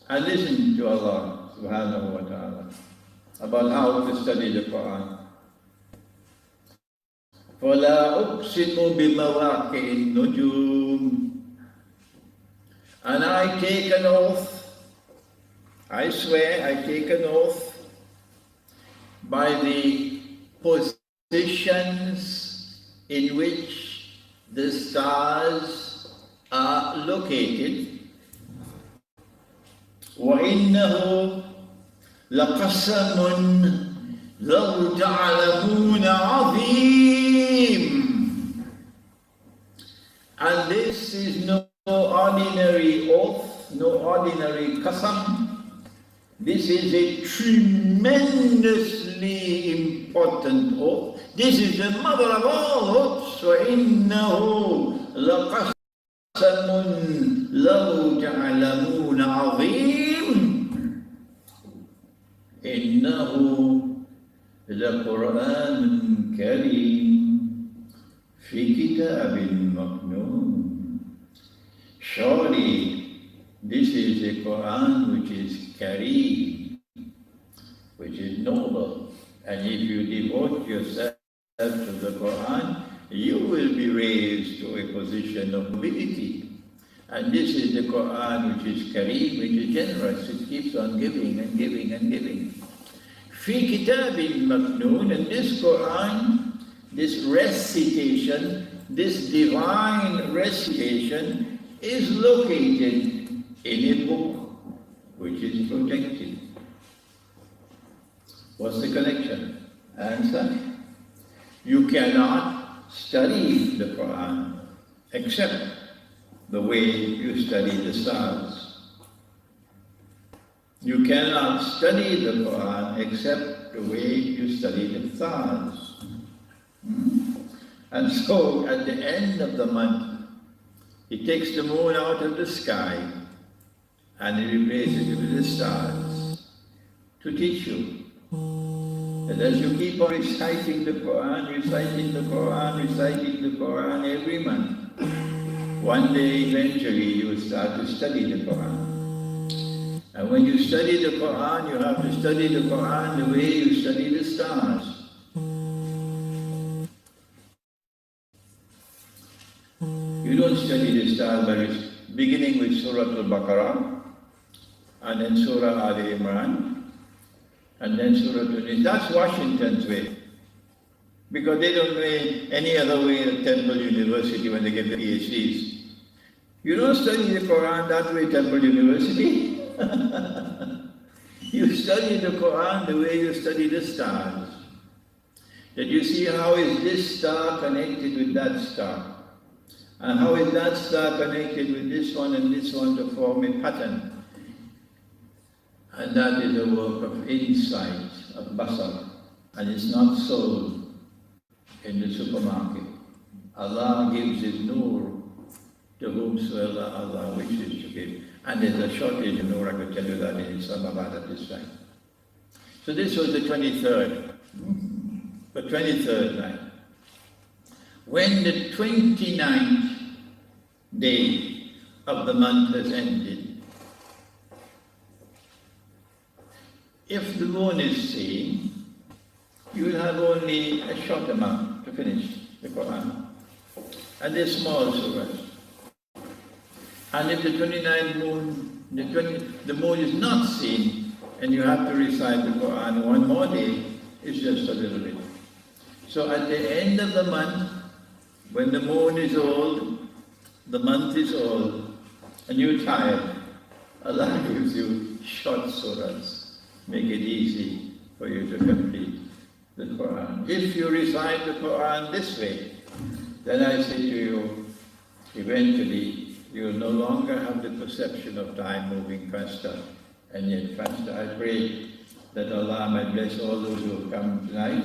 And listen to Allah subhanahu wa ta'ala about how to study the Quran. فَلَا أُقْسِمُ بِمَوَاقِعِ النُّجُومِ. And I take an oath, I swear, I take an oath by the positions in which the stars are located. وَإِنَّهُ لَقَسَمٌ لَوْ تَعْلَمُونَ عَظِيمٌ. And this is no ordinary oath, no ordinary qasam. This is a tremendously important oath. This is the mother of all oaths. وَإِنَّهُ لَقَسَمٌ لَوْ تَعْلَمُونَ عَظِيمٌ. إِنَّهُ لَقُرْآنٌ كَرِيمٌ فِي كِتَابٍ مَكْنُونٍ. Surely this is a Quran which is Kareem, which is noble, And if you devote yourself to the Quran, you will be raised to a position of nobility. And this is the Quran which is Kareem, which is generous. It keeps on giving and giving and giving. Fi kitabin maknoon, and this Quran, this recitation, this divine recitation is located in a book which is protected. What's the connection? Answer: you cannot study the Quran except the way you study the stars. You cannot study the Quran except the way you study the stars. And so at the end of the month, he takes the moon out of the sky and he replaces it with the stars to teach you that as you keep on reciting the Quran, reciting the Quran, reciting the Quran every month, one day eventually you will start to study the Quran. And when you study the Quran, you have to study the Quran the way you study the stars. You don't study the stars by beginning with Surah Al-Baqarah, and then Surah Al-Imran, and then Surah Al-Nisa. That's Washington's way. Because they don't know any other way at Temple University when they get their PhDs. You don't study the Quran that way, Temple University. You study the Quran the way you study the stars. That you see how is this star connected with that star. And how is that star connected with this one and this one to form a pattern. And that is a work of insight, of basar. And it's not sold in the supermarket. Allah gives His nur to whomsoever Allah wishes to give. And there's a shortage of nur, I could tell you that in Islamabad at this time. So this was the 23rd. The 23rd night. When the 29th day of the month has ended, if the moon is seen, you will have only a short amount to finish the Quran. And they're small surahs. And if the 29th moon, the moon is not seen, and you have to recite the Quran one more day, it's just a little bit. So at the end of the month, when the moon is old, the month is old, and you're tired, Allah gives you short surahs. Make it easy for you to complete the Quran. If you recite the Quran this way, then I say to you, eventually you will no longer have the perception of time moving faster and yet faster. I pray that Allah might bless all those who have come tonight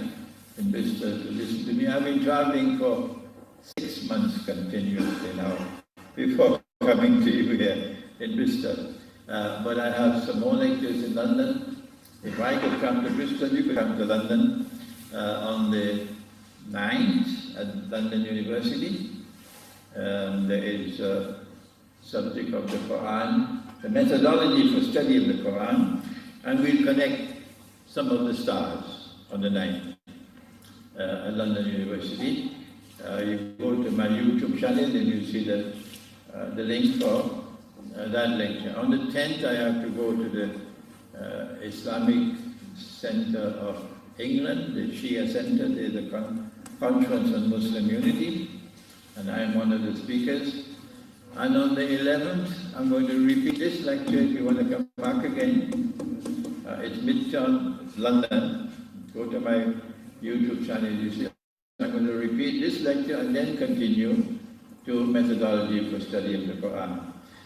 in Bristol to listen to me. I've been traveling for 6 months continuously now before coming to you here in Bristol. But I have some more lectures in London. If I could come to Bristol, you could come to London on the 9th at London University. There is a subject of the Quran, the methodology for study of the Quran, and we'll connect some of the stars on the 9th at London University. You go to my YouTube channel and you see the link for that lecture. On the 10th, I have to go to the Islamic Center of England, the Shia Center. There's a conference on Muslim unity, and I am one of the speakers. And on the 11th, I'm going to repeat this lecture if you want to come back again. It's Midtown, London. Go to my YouTube channel, you see. I'm going to repeat this lecture and then continue to methodology for study of the Quran.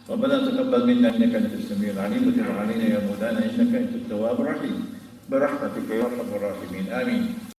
ربنا تقبل منا انك انت السميع العليم وتب علينا يا مولانا انك انت التواب الرحيم برحمتك يا ارحم الراحمين امين.